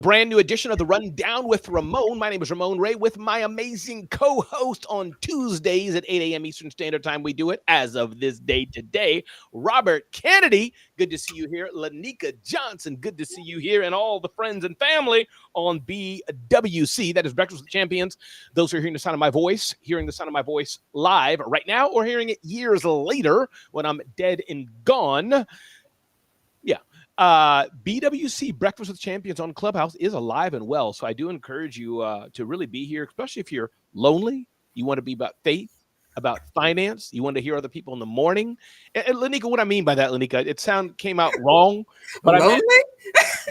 Brand new edition of the Rundown with Ramon. My name is Ramon Ray with my amazing co-host on Tuesdays at 8 a.m. Eastern Standard Time. We do it as of this day today. Robert Kennedy, good to see you here. Lainika Johnson, good to see you here. And all the friends and family on BWC, that is Breakfast with Champions. Those who are hearing the sound of my voice, live right now, or hearing it years later when I'm dead and gone. Yeah. BWC Breakfast with Champions on Clubhouse is alive and well. So I do encourage you to really be here, especially if you're lonely. You want to be about faith, about finance. You want to hear other people in the morning. And Lainika, what I mean by that, Lainika, it came out wrong. But lonely?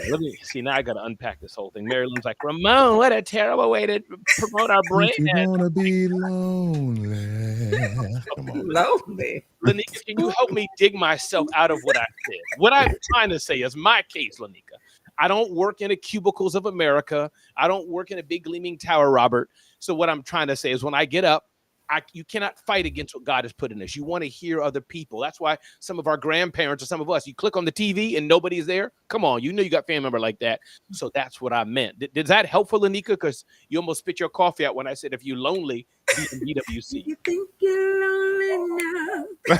Let me see. Now I got to unpack this whole thing. Mary Lynn's like, Ramon, what a terrible way to promote our brand. You want to be lonely. Come on. Lonely. Lainika, can you help me dig myself out of what I said? What I'm trying to say is my case, Lainika. I don't work in the cubicles of America. I don't work in a big gleaming tower, Robert. So what I'm trying to say is when I get up, you cannot fight against what God has put in us. You want to hear other people. That's why some of our grandparents or some of us, you click on the TV and nobody's there. Come on, you know you got a family member like that. So that's what I meant. Did that help for Lainika? Because you almost spit your coffee out when I said if you're lonely, be in BWC. You think you're lonely now?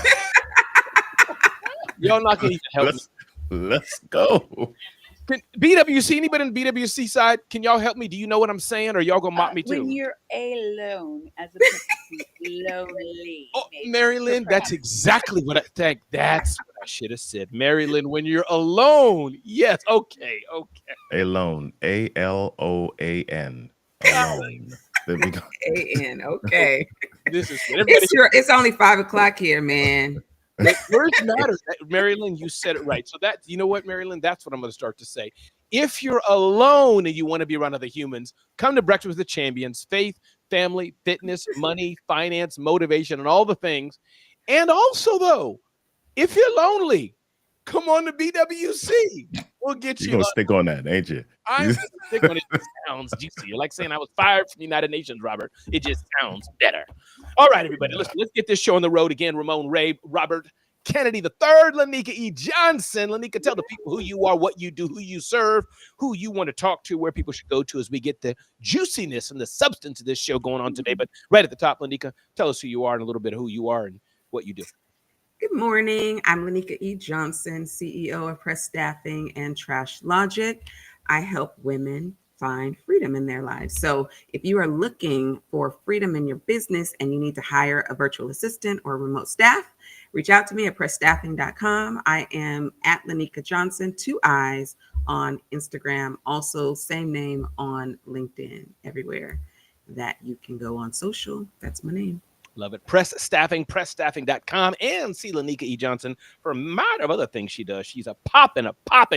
Y'all not going to even help me. Let's go. BWC, anybody in BWC side, can y'all help me? Do you know what I'm saying, or y'all gonna mock me too? When you're alone, as opposed to lonely. Oh, Mary Lynn, that's exactly what I think. That's what I should have said. Mary Lynn, when you're alone. Yes, okay. Alone, A-L-O-A-N. Alone. There we go. A-N, okay. This is good. It's only 5 o'clock here, man. Words matter. Mary Lynn, you said it right. So that, you know what, Mary Lynn, that's what I'm going to start to say. If you're alone and you want to be around other humans, come to Breakfast with the Champions. Faith, family, fitness, money, finance, motivation, and all the things. And also, though, if you're lonely, come on to BWC. We'll get you. You're going to stick on that, ain't you? I'm going to stick on it. It sounds juicy. You're like saying I was fired from the United Nations, Robert. It just sounds better. All right, everybody, let's get this show on the road again. Ramon Ray, Robert Kennedy III, Lainika E. Johnson. Lainika, tell the people who you are, what you do, who you serve, who you want to talk to, where people should go to as we get the juiciness and the substance of this show going on today. But right at the top, Lainika, tell us who you are and a little bit of who you are and what you do. Good morning. I'm Lainika E. Johnson, CEO of Press Staffing and Trash Logic. I help women find freedom in their lives. So if you are looking for freedom in your business and you need to hire a virtual assistant or remote staff, reach out to me at pressstaffing.com. I am at Lainika Johnson, 2 eyes on Instagram. Also, same name on LinkedIn, everywhere that you can go on social. That's my name. Love it. Press Staffing, pressstaffing.com, and see Lainika E. Johnson for a matter of other things she does. She's a poppin'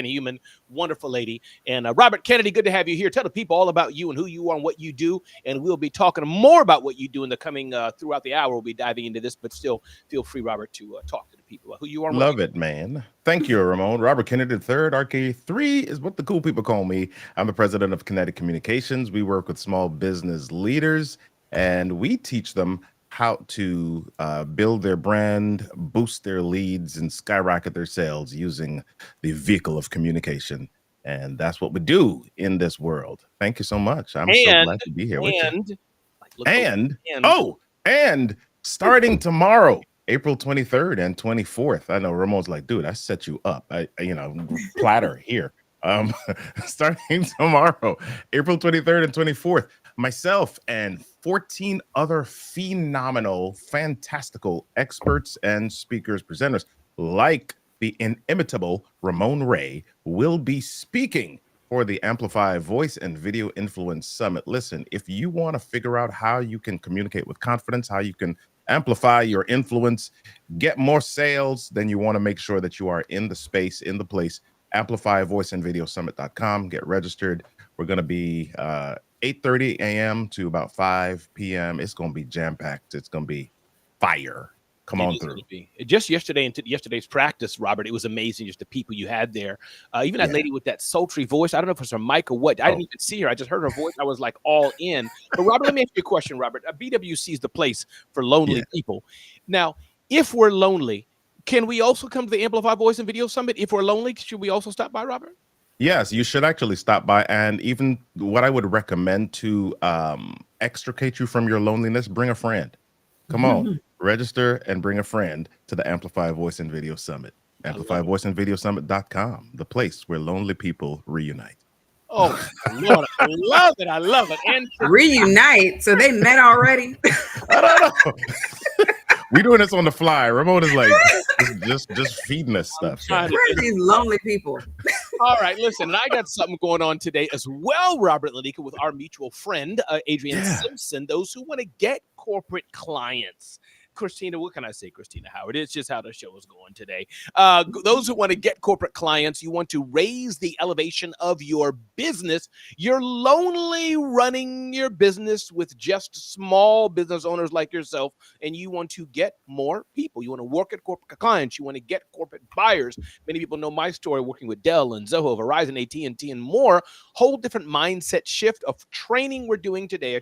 human, wonderful lady. And Robert Kennedy, good to have you here. Tell the people all about you and who you are and what you do. And we'll be talking more about what you do in the coming throughout the hour. We'll be diving into this, but still feel free, Robert, to talk to the people about who you are. Love it, man. Thank you, Ramon. Robert Kennedy III, RK3 is what the cool people call me. I'm the president of Kinetic Communications. We work with small business leaders, and we teach them how to build their brand, boost their leads, and skyrocket their sales using the vehicle of communication. And that's what we do in this world. Thank you so much. I'm so glad to be here with you. And starting tomorrow, April 23rd and 24th. I know Ramon's like, dude, I set you up. Platter here. Starting tomorrow, April 23rd and 24th, myself and 14 other phenomenal, fantastical experts and speakers, presenters like the inimitable Ramon Ray will be speaking for the Amplify Voice and Video Influence Summit. Listen, if you want to figure out how you can communicate with confidence, how you can amplify your influence, get more sales, then you want to make sure that you are in the space, in the place. AmplifyVoiceAndVideoSummit.com. Get registered. We're going to be 8:30 a.m. to about 5 p.m. It's going to be jam-packed. It's going to be fire. Come on through. Just yesterday and yesterday's practice, Robert, it was amazing just the people you had there. Even that lady with that sultry voice. I don't know if it's her mic or what. I didn't even see her. I just heard her voice. I was like all in. But Robert, let me ask you a question, Robert. BWC is the place for lonely people. Now, if we're lonely, can we also come to the Amplify Voice and Video Summit? If we're lonely, should we also stop by, Robert? Yes, you should actually stop by. And even what I would recommend to extricate you from your loneliness, bring a friend. Come on, register and bring a friend to the Amplify Voice and Video Summit. AmplifyVoiceandVideoSummit.com, the place where lonely people reunite. Oh, Lord, I love it. I love it. And Reunite. So they met already. I don't know. We doing this on the fly. Ramon is like just feeding us stuff. trying to- Where are these lonely people? All right, listen, and I got something going on today as well, Robert Lainika, with our mutual friend, Adrian Simpson, those who want to get corporate clients. Christina, what can I say, Christina Howard? It's just how the show is going today. Those who want to get corporate clients, you want to raise the elevation of your business. You're lonely running your business with just small business owners like yourself, and you want to get more people. You want to work at corporate clients. You want to get corporate buyers. Many people know my story working with Dell and Zoho, Verizon, AT&T, and more. Whole different mindset shift of training we're doing today,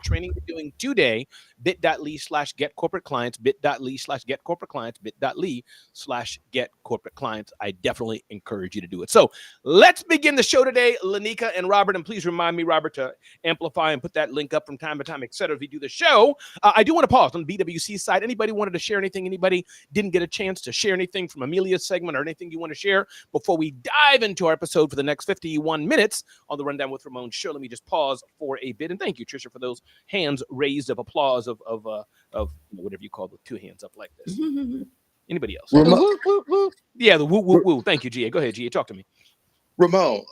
bit.ly/get corporate clients, bit.ly/get corporate clients, bit.ly/get corporate clients. I definitely encourage you to do it. So let's begin the show today, Lainika and Robert. And please remind me, Robert, to amplify and put that link up from time to time, etc. As we do the show, I do want to pause on the BWC side. Anybody wanted to share anything? Anybody didn't get a chance to share anything from Amelia's segment or anything you want to share before we dive into our episode for the next 51 minutes on the Rundown with Ramon Show? Let me just pause for a bit. And thank you, Trisha, for those hands raised of applause of whatever you call the two hands up like this. Anybody else? Yeah, the woo woo woo. Thank you, GA. Go ahead, GA. Talk to me. Ramon,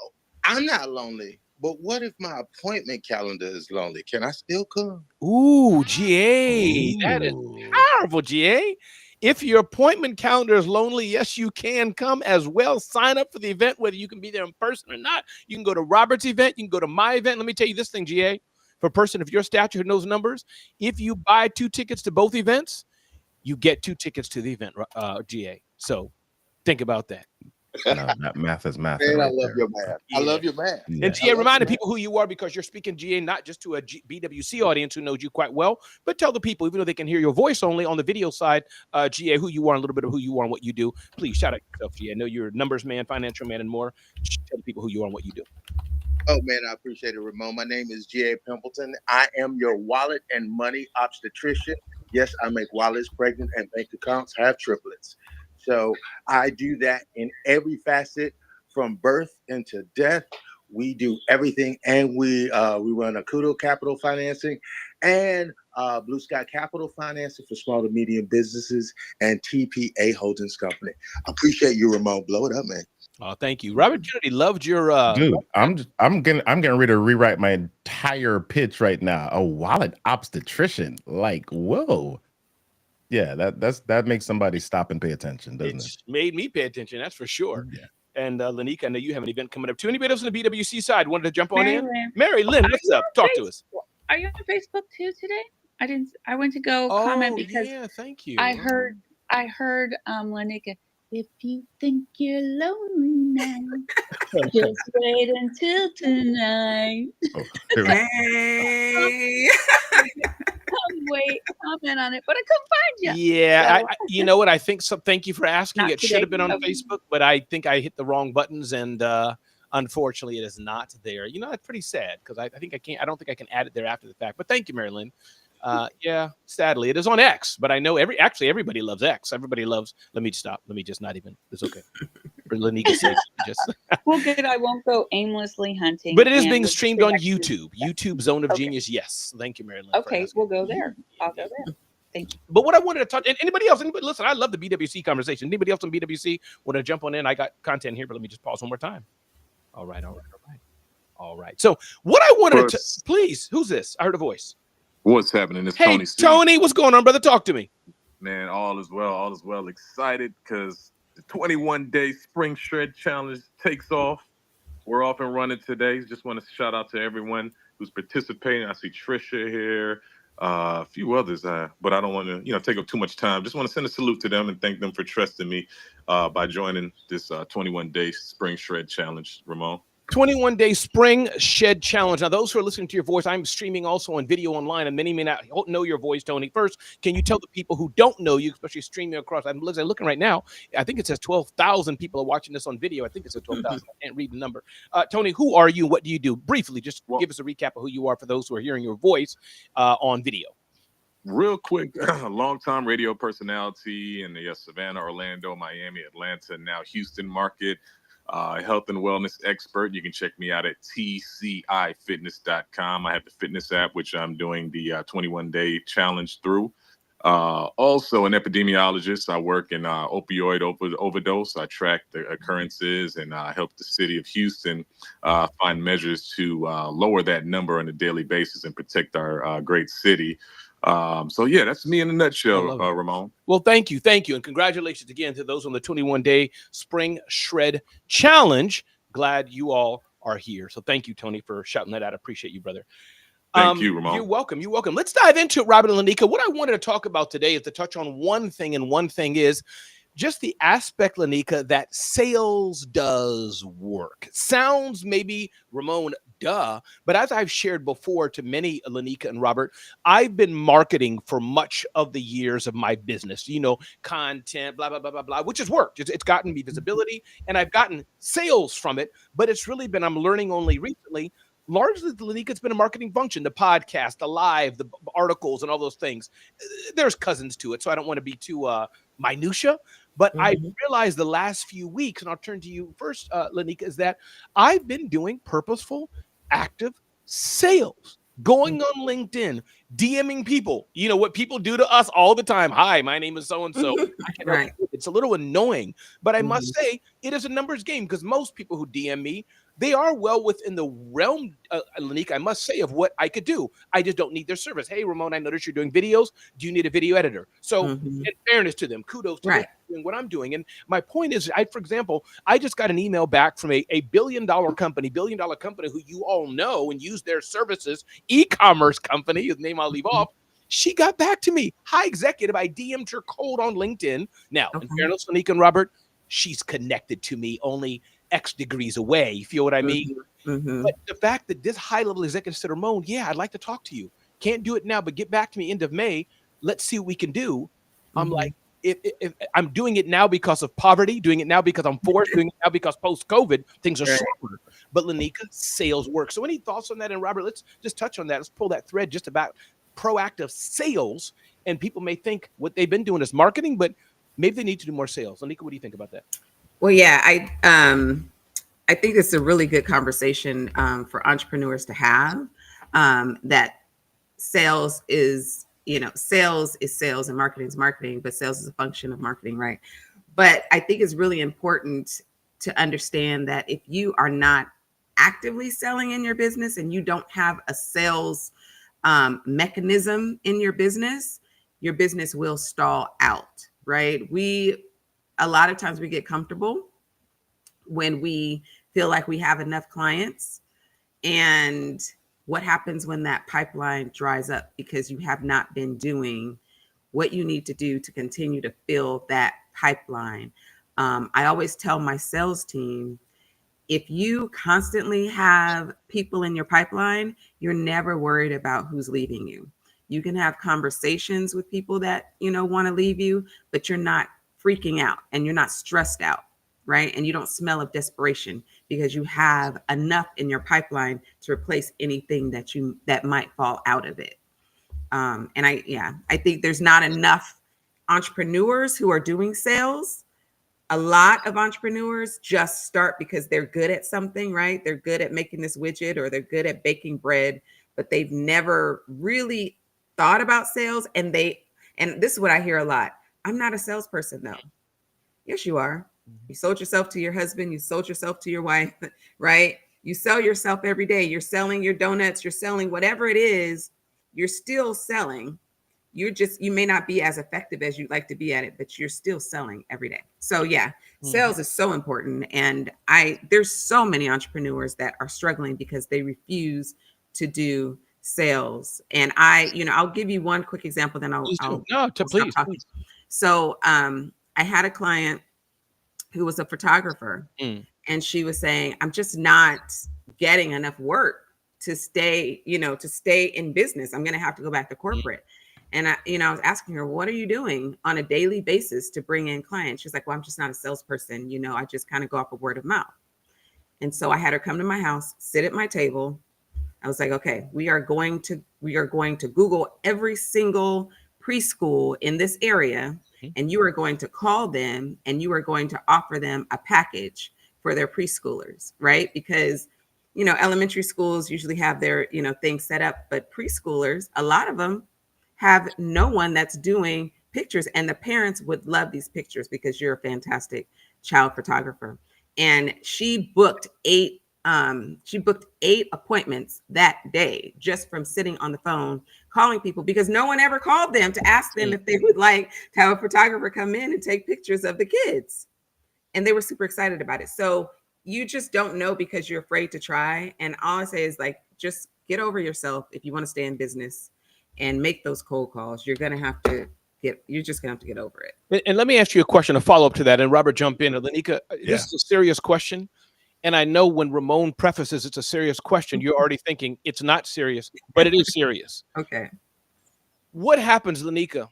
I'm not lonely, but what if my appointment calendar is lonely? Can I still come? Ooh, GA. That is powerful, GA. If your appointment calendar is lonely, yes, you can come as well. Sign up for the event, whether you can be there in person or not. You can go to Robert's event. You can go to my event. Let me tell you this thing, GA. For a person of your stature who knows numbers, if you buy 2 tickets to both events, you get 2 tickets to the event, GA. So think about that. No, that math is math. Man, right I love there. your math. Yeah. I love your math. Yeah. And GA, remind the people who you are, because you're speaking, GA, not just to a BWC audience who knows you quite well, but tell the people, even though they can hear your voice only on the video side, GA, who you are, and a little bit of who you are and what you do. Please shout out yourself, GA. I know you're a numbers man, financial man, and more. Tell the people who you are and what you do. Oh, man, I appreciate it, Ramon. My name is G.A. Pimpleton. I am your wallet and money obstetrician. Yes, I make wallets pregnant and bank accounts have triplets. So I do that in every facet from birth into death. We do everything, and we run Akudo Capital Financing and Blue Sky Capital Financing for small to medium businesses and TPA Holdings Company. I appreciate you, Ramon. Blow it up, man. Oh, thank you. Robert Kennedy loved your Dude, I'm getting ready to rewrite my entire pitch right now. A wallet obstetrician. Like, whoa. Yeah, that makes somebody stop and pay attention, doesn't It's made me pay attention, that's for sure. Yeah. And Lainika, I know you have an event coming up too. Anybody else on the BWC side wanted to jump on Mary in? Lynn. Mary Lynn, what's up? Talk to us. Are you on Facebook too today? I went to go comment because yeah, thank you. I heard Lainika, if you think you're lonely now, just wait until tonight. Hey. Comment on it, but I couldn't find you. Yeah, So- you know what? I think so. Thank you for asking. Not It should today. have been on Okay. Facebook, but I think I hit the wrong buttons, and unfortunately, it is not there. You know, that's pretty sad because I think I can't. I don't think I can add it there after the fact. But thank you, Mary Lynn. Yeah, sadly, it is on X, but I know everybody loves X. Everybody loves. Let me stop. Let me just not even. It's okay. For Lanika's sake, just. Well, good. I won't go aimlessly hunting. But it is and being with streamed on directions. YouTube Zone of Okay. Genius. Yes, thank you, Mary Lynn. for Okay, asking. we'll go there. I'll go there. Thank you. But what I wanted to talk, and anybody else, listen, I love the BWC conversation. Anybody else on BWC want to jump on in? I got content here, but let me just pause one more time. All right. So what I wanted to, please, who's this? I heard a voice. What's happening? It's Hey, Tony C. Tony, what's going on, brother? Talk to me. Man, all is well. All is well. Excited because the 21-day Spring Shred Challenge takes off. We're off and running today. Just want to shout out to everyone who's participating. I see Trisha here, a few others, but I don't want to, take up too much time. Just want to send a salute to them and thank them for trusting me by joining this 21-day Spring Shred Challenge, Ramon. 21-day spring shed challenge. Now, those who are listening to your voice, I'm streaming also on video online, and many may not know your voice, Tony. First, can you tell the people who don't know you, especially streaming across? I'm looking right now. I think it says 12,000 people are watching this on video. I think it says 12,000. I can't read the number. Tony, who are you? What do you do? Briefly, just give us a recap of who you are for those who are hearing your voice on video. Real quick, long-time radio personality in the Savannah, Orlando, Miami, Atlanta, now Houston market. Health and wellness expert. You can check me out at tcifitness.com. I have the fitness app, which I'm doing the 21-day challenge through. Also an epidemiologist. I work in opioid overdose. I track the occurrences and help the city of Houston find measures to lower that number on a daily basis and protect our great city. So yeah, that's me in a nutshell, Ramon. Well, thank you, and congratulations again to those on the 21-day Spring Shred Challenge. Glad you all are here. So thank you, Tony, for shouting that out. I appreciate you, brother. Thank you, Ramon. You're welcome. Let's dive into it, Robert and Lainika. What I wanted to talk about today is to touch on one thing, and one thing is just the aspect, Lainika, that sales does work. Sounds maybe, Ramon, duh, but as I've shared before to many, Lainika and Robert, I've been marketing for much of the years of my business, content, blah, blah, blah, blah, blah, which has worked. It's gotten me visibility, and I've gotten sales from it, but it's really been, I'm learning only recently, largely, Lainika, it's been a marketing function, the podcast, the live, the articles, and all those things. There's cousins to it, so I don't want to be too minutia, but I realized the last few weeks, and I'll turn to you first, Lainika, is that I've been doing purposeful, active sales, going on LinkedIn, DMing people. You know what people do to us all the time. Hi, my name is so-and-so. Right. It's a little annoying, but I must say it is a numbers game, because most people who DM me, they are well within the realm, Lainika, I must say, of what I could do. I just don't need their service. Hey, Ramon, I noticed you're doing videos. Do you need a video editor? So in fairness to them, kudos to them doing what I'm doing. And my point is, for example, I just got an email back from a billion-dollar company who you all know and use their services, e-commerce company, whose name I'll leave off. She got back to me. Hi, executive. I DM'd her cold on LinkedIn. Now, in fairness, Lainika and Robert, she's connected to me only X degrees away. You feel what I mean? But the fact that this high-level executive said, Ramon, yeah, I'd like to talk to you. Can't do it now, but get back to me end of May. Let's see what we can do. I'm like, if I'm doing it now because of poverty, doing it now because I'm forced, doing it now because post-COVID, things are slower. But Lainika, sales work. So any thoughts on that? And Robert, let's just touch on that. Let's pull that thread just about proactive sales. And people may think what they've been doing is marketing, but maybe they need to do more sales. Lainika, what do you think about that? Well, yeah, I think it's a really good conversation for entrepreneurs to have. That sales is sales and marketing is marketing, but sales is a function of marketing, right? But I think it's really important to understand that if you are not actively selling in your business and you don't have a sales mechanism in your business will stall out, right? A lot of times we get comfortable when we feel like we have enough clients. And what happens when that pipeline dries up because you have not been doing what you need to do to continue to fill that pipeline? I always tell my sales team, if you constantly have people in your pipeline, you're never worried about who's leaving you. You can have conversations with people that, want to leave you, but you're not freaking out and you're not stressed out, right? And you don't smell of desperation because you have enough in your pipeline to replace anything that might fall out of it. And I think there's not enough entrepreneurs who are doing sales. A lot of entrepreneurs just start because they're good at something, right? They're good at making this widget or they're good at baking bread, but they've never really thought about sales. And this is what I hear a lot. I'm not a salesperson though. Yes, you are. You sold yourself to your husband. You sold yourself to your wife, right? You sell yourself every day. You're selling your donuts. You're selling whatever it is. You're still selling. You may not be as effective as you'd like to be at it, but you're still selling every day. So yeah, sales is so important. And there's so many entrepreneurs that are struggling because they refuse to do sales. And I'll give you one quick example, then I'll please. So I had a client who was a photographer, And she was saying, I'm just not getting enough work to stay, to stay in business. I'm going to have to go back to corporate. And I was asking her, what are you doing on a daily basis to bring in clients? She's like, well, I'm just not a salesperson. I just kind of go off of word of mouth. And so I had her come to my house, sit at my table. I was like, okay, we are going to Google every single preschool in this area, and you are going to call them and you are going to offer them a package for their preschoolers, right? Because elementary schools usually have their things set up, but preschoolers, a lot of them have no one that's doing pictures, and the parents would love these pictures because you're a fantastic child photographer. And she booked 8 appointments that day just from sitting on the phone calling people, because no one ever called them to ask them if they would like to have a photographer come in and take pictures of the kids. And they were super excited about it. So you just don't know because you're afraid to try. And all I say is, like, just get over yourself if you want to stay in business and make those cold calls. You're just gonna have to get over it. And let me ask you a question, a follow-up to that, and Robert, jump in. Lainika, this is a serious question. And I know when Ramon prefaces it's a serious question, you're already thinking it's not serious, but it is serious. Okay. What happens, Lainika,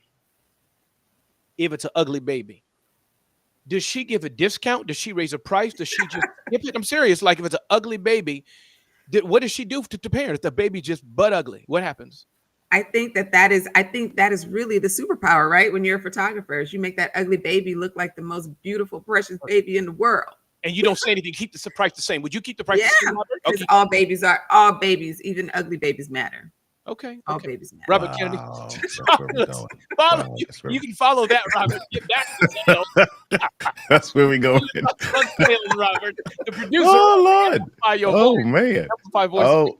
if it's an ugly baby? Does she give a discount? Does she raise a price? Does she just skip it? I'm serious. Like, if it's an ugly baby, what does she do to parents? The baby just butt ugly. What happens? I think that is really the superpower, right? When you're a photographer, is you make that ugly baby look like the most beautiful, precious baby in the world. And you don't say anything. Keep the price the same. Would you keep the price the same, Robert? Okay. All babies, even ugly babies matter. Okay. All babies matter. Robert Kennedy. You can follow that, Robert. Get back to That's where we go. Robert, the producer. Oh, Lord. Oh, man. Well,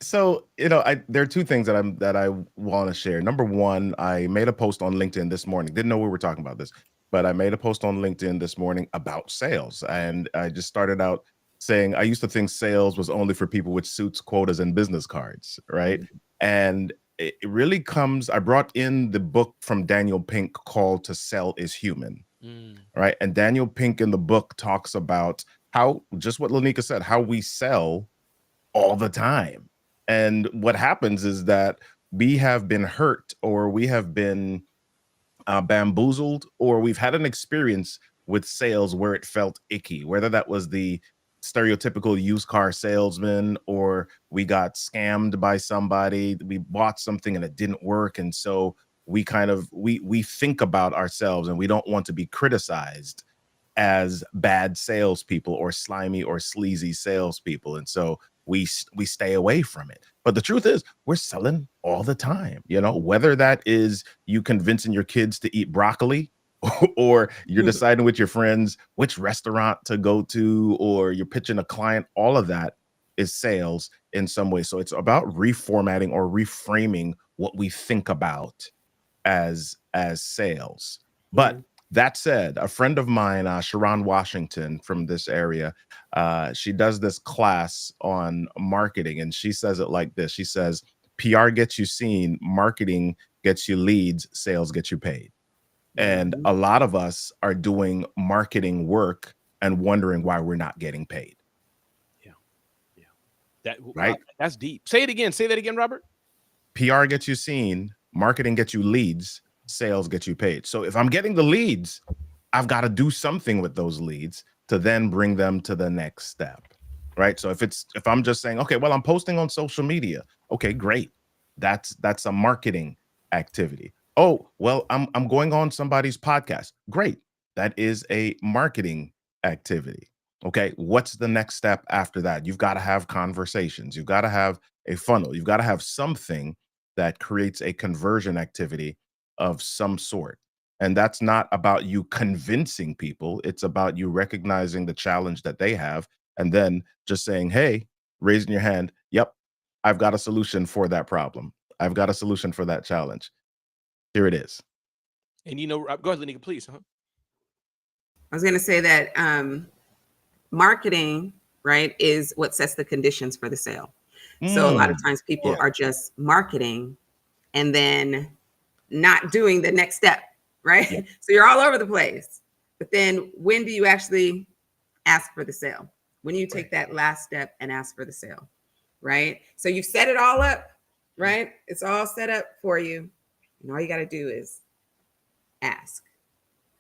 so, there are two things that I want to share. Number one, I made a post on LinkedIn this morning. Didn't know we were talking about this, but I made a post on LinkedIn this morning about sales. And I just started out saying, I used to think sales was only for people with suits, quotas, and business cards, right? And it really comes, I brought in the book from Daniel Pink called To Sell is Human, right? And Daniel Pink in the book talks about how, just what Lainika said, how we sell all the time. And what happens is that we have been hurt, or we have been bamboozled, or we've had an experience with sales where it felt icky, whether that was the stereotypical used car salesman, or we got scammed by somebody, we bought something and it didn't work. And so we think about ourselves, and we don't want to be criticized as bad salespeople or slimy or sleazy salespeople. And so we stay away from it. But the truth is, we're selling all the time, whether that is you convincing your kids to eat broccoli, or you're deciding with your friends which restaurant to go to, or you're pitching a client. All of that is sales in some way. So it's about reformatting or reframing what we think about as sales. But that said, a friend of mine, Sharon Washington from this area, she does this class on marketing, and she says it like this. She says, PR gets you seen, marketing gets you leads, sales gets you paid. And a lot of us are doing marketing work and wondering why we're not getting paid. Yeah. Right? That's deep. Say it again. Say that again, Robert. PR gets you seen, marketing gets you leads, sales gets you paid. So if I'm getting the leads, I've got to do something with those leads to then bring them to the next step. Right? So if I'm just saying, okay, well, I'm posting on social media. Okay, great. That's a marketing activity. Oh, well, I'm going on somebody's podcast. Great. That is a marketing activity. Okay. What's the next step after that? You've got to have conversations. You've got to have a funnel. You've got to have something that creates a conversion activity of some sort. And that's not about you convincing people. It's about you recognizing the challenge that they have, and then just saying, hey, raising your hand. Yep. I've got a solution for that problem. I've got a solution for that challenge. Here it is. And go ahead, Lainika, please. I was going to say that marketing, right, is what sets the conditions for the sale. So a lot of times people are just marketing and then not doing the next step, right? So you're all over the place. But then when do you actually ask for the sale. When you take that last step and ask for the sale, right? So you've set it all up, right? It's all set up for you. And all you got to do is ask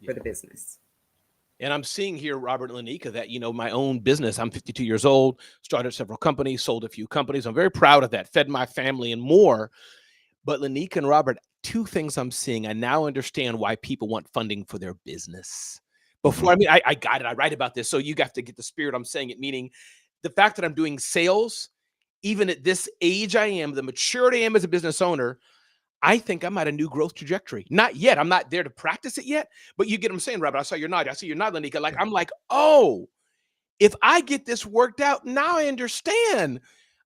for the business. And I'm seeing here, Robert and Lainika, that, my own business, I'm 52 years old, started several companies, sold a few companies. I'm very proud of that, fed my family and more. But Lainika and Robert, two things I'm seeing. I now understand why people want funding for their business. Before, I got it. I write about this. So you have to get the spirit I'm saying it, meaning the fact that I'm doing sales, even at this age I am, the maturity I am as a business owner, I think I'm at a new growth trajectory. Not yet. I'm not there to practice it yet, but you get what I'm saying, Robert. I saw your nod. Lainika. Like, I'm like, oh, if I get this worked out, now I understand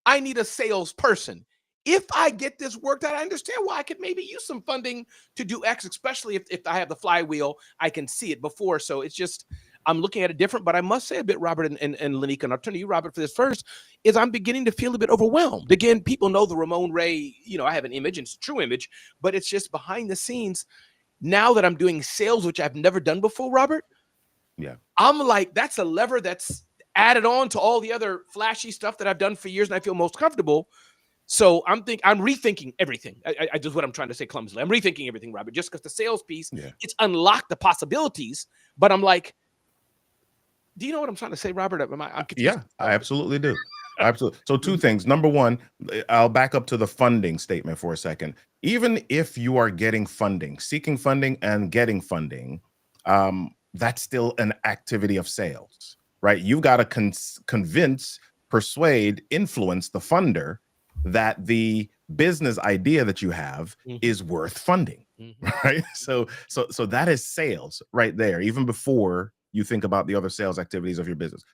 I need a salesperson. If I get this worked out, I understand why I could maybe use some funding to do X, especially if I have the flywheel, I can see it before. So it's just, I'm looking at it different, but I must say a bit, Robert and Lainika, and I'll turn to you, Robert, for this first, is I'm beginning to feel a bit overwhelmed. Again, people know the Ramon Ray, I have an image, and it's a true image, but it's just behind the scenes. Now that I'm doing sales, which I've never done before, Robert, I'm like, that's a lever that's added on to all the other flashy stuff that I've done for years, and I feel most comfortable. So I'm rethinking everything. I just what I'm trying to say clumsily. I'm rethinking everything, Robert, just because the sales piece, it's unlocked the possibilities. But I'm like, do you know what I'm trying to say, Robert? I'm Yeah, I absolutely do. Absolutely. So two things. Number one, I'll back up to the funding statement for a second. Even if you are getting funding, seeking funding and getting funding, that's still an activity of sales, right? You've got to convince, persuade, influence the funder that the business idea that you have is worth funding, right? So that is sales right there, even before you think about the other sales activities of your business.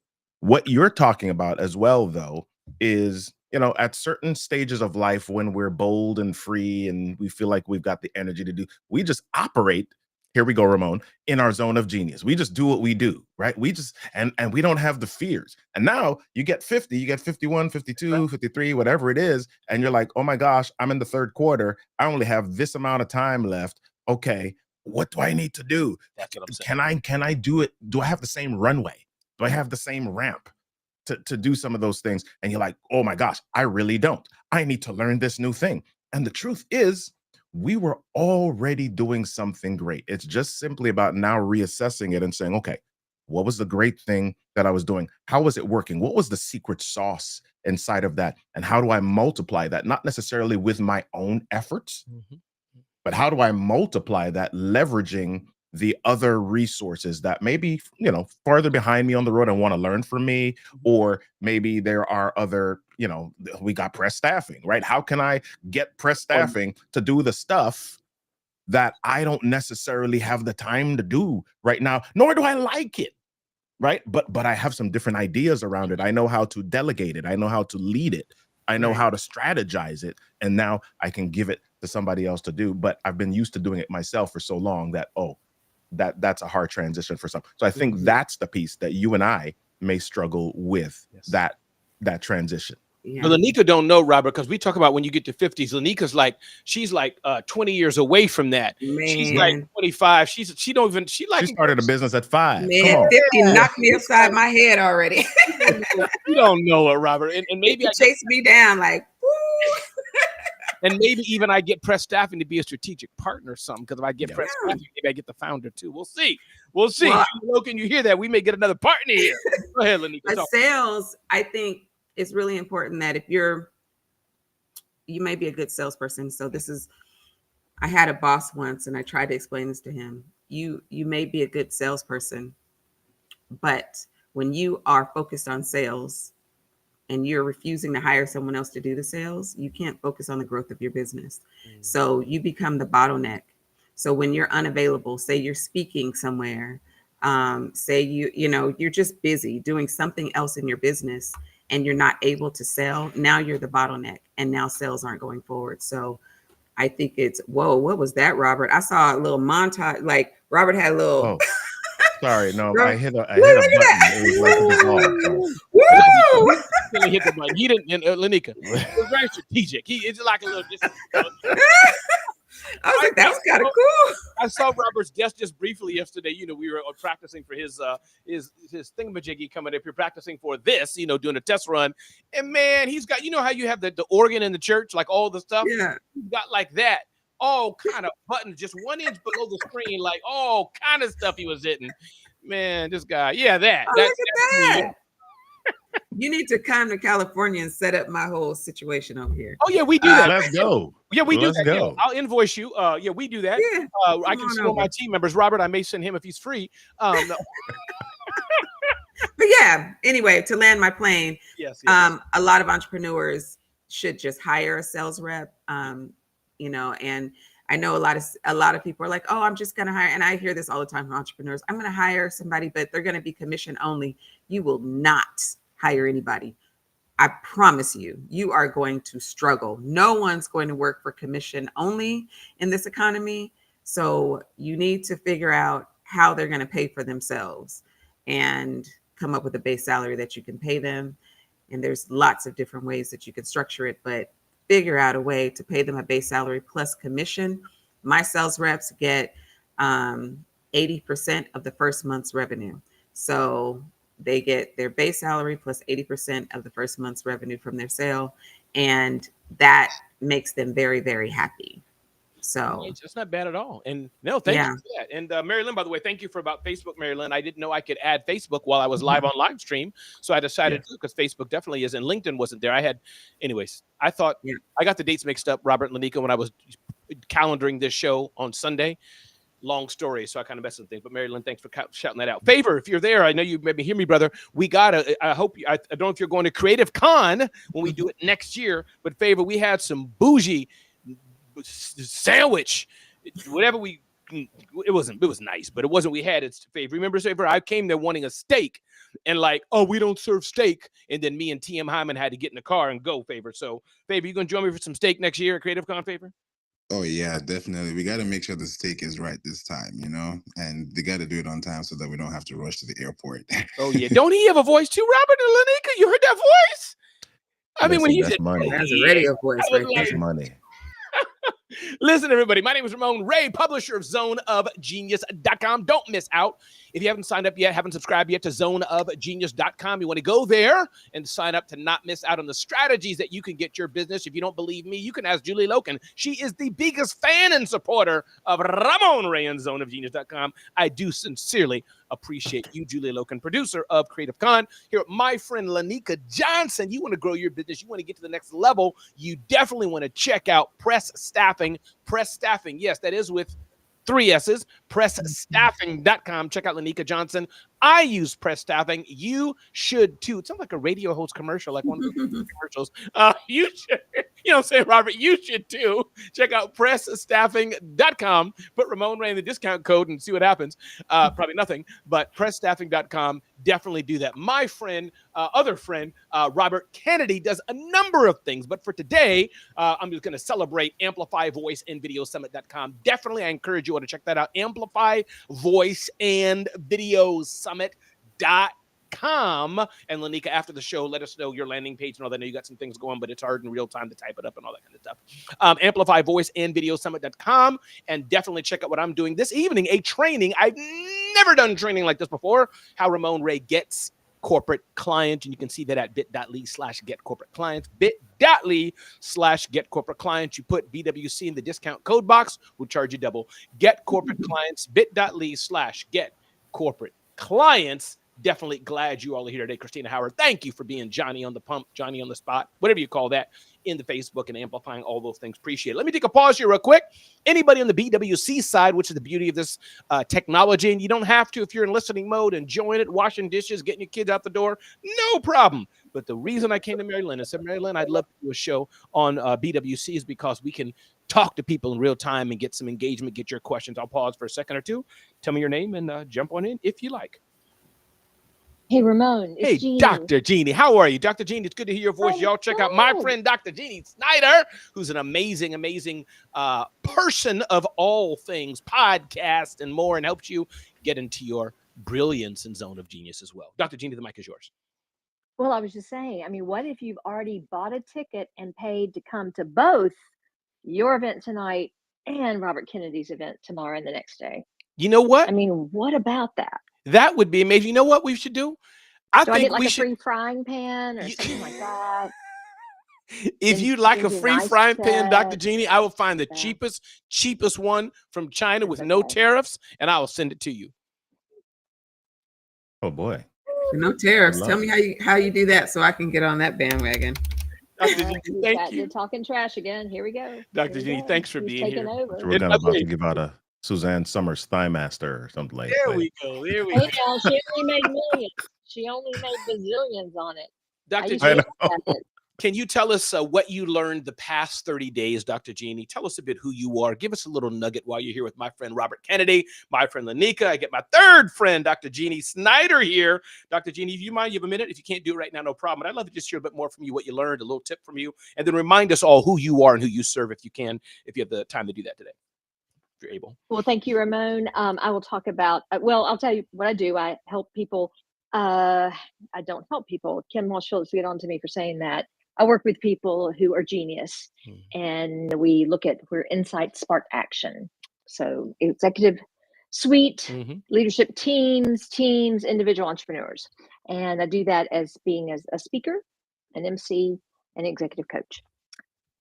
What you're talking about as well, though, is, at certain stages of life when we're bold and free and we feel like we've got the energy to do, we just operate. Here we go, Ramon, in our zone of genius. We just do what we do, right? We just, and we don't have the fears. And now you get 50, you get 51, 52, 53, whatever it is. And you're like, oh my gosh, I'm in the third quarter. I only have this amount of time left. Okay, what do I need to do? That's what I'm saying. Can I do it? Do I have the same runway? Do I have the same ramp to do some of those things? And you're like, oh my gosh, I really don't. I need to learn this new thing. And the truth is, we were already doing something great. It's just simply about now reassessing it and saying, okay, what was the great thing that I was doing? How was it working? What was the secret sauce inside of that? And how do I multiply that? Not necessarily with my own efforts, but how do I multiply that, leveraging the other resources that maybe, farther behind me on the road and want to learn from me, or maybe there are other, we got press staffing, right? How can I get press staffing to do the stuff that I don't necessarily have the time to do right now, nor do I like it, right? But I have some different ideas around it. I know how to delegate it. I know how to lead it. I know how to strategize it. And now I can give it to somebody else to do. But I've been used to doing it myself for so long that, that's a hard transition for some. So I think that's the piece that you and I may struggle with, that transition. Yeah. But Lainika don't know, Robert, because we talk about when you get to 50s. Lainika's like, she's like 20 years away from that. Man. She's like 25. She started a business at 5. Man, Come on. 50 knocked me upside my head already. You don't know it, Robert. And maybe I chased me down like, woo. And maybe even I get press staffing to be a strategic partner or something. Because if I get press staffing, maybe I get the founder too. We'll see. Well, can you hear that? We may get another partner here. Go ahead, Lainika. Sales, I think, it's really important that if you may be a good salesperson. So I had a boss once and I tried to explain this to him. You may be a good salesperson, but when you are focused on sales and you're refusing to hire someone else to do the sales, you can't focus on the growth of your business. So you become the bottleneck. So when you're unavailable, say you're speaking somewhere, say you're just busy doing something else in your business, and you're not able to sell, now you're the bottleneck, and now sales aren't going forward. So I think it's, whoa, what was that, Robert? I saw a little montage, like Robert had a little. Oh, sorry, no, Robert, I hit a button. It was Woo! He hit the button. He didn't, Lainika. It was very strategic. It's like a little I was like, that was kind of cool. I saw Robert's desk just briefly yesterday. You know, we were practicing for his thingamajiggy coming up. You're practicing for this, you know, doing a test run. And man, he's got, you know how you have the organ in the church, like all the stuff? Yeah. He's got like that. All kind of buttons, just 1 inch below the screen, like all kind of stuff he was hitting. Man, this guy, yeah, that. Oh, look at that. You need to come to California and set up my whole situation over here. Oh yeah, we do that. Let's go. Yeah, we do Let's that. go. Yeah, I'll invoice you. Yeah, we do that. Yeah, I can send all my team members. Robert, I may send him if he's free. No. But yeah, anyway, to land my plane, Yes. a lot of entrepreneurs should just hire a sales rep. You know, and I know a lot of people are like, oh, I'm just going to hire. And I hear this all the time from entrepreneurs. I'm going to hire somebody, but they're going to be commission only. You will not hire anybody. I promise you, you are going to struggle. No one's going to work for commission only in this economy. So you need to figure out how they're going to pay for themselves and come up with a base salary that you can pay them. And there's lots of different ways that you can structure it, but figure out a way to pay them a base salary plus commission. My sales reps get 80% of the first month's revenue. So they get their base salary plus 80% of the first month's revenue from their sale. And that makes them very, very happy. So it's not bad at all. And no, thank you for that. And Mary Lynn, by the way, thank you for about Facebook, Mary Lynn. I didn't know I could add Facebook while I was live on live stream. So I decided to, because Facebook definitely is, and LinkedIn wasn't there. Anyways, I thought I got the dates mixed up, Robert and Lainika, when I was calendaring this show on Sunday. Long story, so I kind of messed with things. But Mary Lynn, thanks for shouting that out. Favor, if you're there, I know you maybe hear me, brother. I don't know if you're going to Creative Con when we do it next year, but Favor, we had some bougie sandwich, whatever it was nice, but it wasn't. We had it. Favor, remember, Favor, I came there wanting a steak, and like, oh, we don't serve steak, and then me and TM Hyman had to get in the car and go. Favor, so Favor, you gonna join me for some steak next year at Creative Con? Favor? Oh yeah, definitely. We got to make sure the steak is right this time, you know, and they got to do it on time so that we don't have to rush to the airport. Oh yeah, don't he have a voice too, Robert and Lainika? You heard that voice? I mean, when he said money, that's a radio voice, right? That's money. Listen, everybody, my name is Ramon Ray, publisher of zoneofgenius.com. Don't miss out. If you haven't signed up yet, haven't subscribed yet to zoneofgenius.com, you want to go there and sign up to not miss out on the strategies that you can get your business. If you don't believe me, you can ask Julie Loken. She is the biggest fan and supporter of Ramon Ray and zoneofgenius.com. I do sincerely appreciate you, Julie Loken, producer of Creative Con. Here, my friend Lainika Johnson. You want to grow your business, you want to get to the next level, you definitely want to check out Press Staffing. Press Staffing, yes, that is with 3 S's, pressstaffing.com. Check out Lainika Johnson. I use Press Staffing. You should too. It sounds like a radio host commercial, like one of the commercials. You should, you know what I'm saying, Robert? You should too. Check out pressstaffing.com. Put Ramon Ray in the discount code and see what happens. Probably nothing, but pressstaffing.com. Definitely do that. My friend, other friend, Robert Kennedy does a number of things, but for today, I'm just going to celebrate Amplify Voice and Video Summit.com. Definitely, I encourage you all to check that out. Amplify Voice and Video Summit.com. And Lainika, after the show, let us know your landing page and all that. I know you got some things going, but it's hard in real time to type it up and all that kind of stuff. Amplify Voice and Video Summit.com. And definitely check out what I'm doing this evening, a training. I've never done training like this before. How Ramon Ray gets corporate client. And you can see that at bit.ly/getcorporateclients. bit.ly/getcorporateclients. You put BWC in the discount code box, we'll charge you double. Get corporate clients, bit.ly/getcorporateclients. Definitely glad you all are here today. Christina Howard, thank you for being Johnny on the pump, Johnny on the spot, whatever you call that, in the Facebook and amplifying all those things. Appreciate it. Let me take a pause here real quick. Anybody on the BWC side, which is the beauty of this technology, and you don't have to if you're in listening mode, enjoying it, washing dishes, getting your kids out the door, no problem. But the reason I came to Mary Lynn and said, Mary Lynn, I'd love to do a show on BWC is because we can talk to people in real time and get some engagement, get your questions. I'll pause for a second or two. Tell me your name and jump on in if you like. Hey, Ramon. Hey, Jeannie. Dr. Jeannie. How are you? Dr. Jeannie, it's good to hear your voice. Y'all check out my friend, Dr. Jeannie Snyder, who's an amazing, amazing person of all things, podcast and more, and helps you get into your brilliance and zone of genius as well. Dr. Jeannie, the mic is yours. Well, I was just saying, I mean, what if you've already bought a ticket and paid to come to both your event tonight and Robert Kennedy's event tomorrow and the next day. You know what? I mean, what about that? That would be amazing. You know what we should do? I Do I think get like we a should. free frying pan or something like that? If you'd like a Into an free ice frying pan, Dr. set? Jeannie, I will find the Yeah. cheapest one from China with That's no okay. tariffs, and I will send it to you. Oh boy. No tariffs. Good Tell luck. me how you do that so I can get on that bandwagon. Dr. Well, Jeannie, he's thank got you. the talking trash again. Here we go. Dr. Here we Jeannie, go. thanks for He's being taking here. over. So we're And by gonna the about way, to give out a Suzanne Summers Thigh Master or something like there that. we go. There we Hey, go. now she only made millions. She only made bazillions on it. How Dr. you I feel Jeannie, know. about it? can you tell us what you learned the past 30 days, Dr. Jeannie? Tell us a bit who you are. Give us a little nugget while you're here with my friend Robert Kennedy, my friend Lainika. I get my third friend, Dr. Jeannie Snyder here. Dr. Jeannie, if you mind, you have a minute? If you can't do it right now, no problem. But I'd love to just hear a bit more from you, what you learned, a little tip from you, and then remind us all who you are and who you serve if you can, if you have the time to do that today, if you're able. Well, thank you, Ramon. I will talk about, well, I'll tell you what I do. I help people. I don't help people. Kim Walsh-Phillips get on to me for saying that. I work with people who are genius, and we look at where insight spark action. So executive suite, leadership teams, individual entrepreneurs. And I do that as being as a speaker, an MC, an executive coach.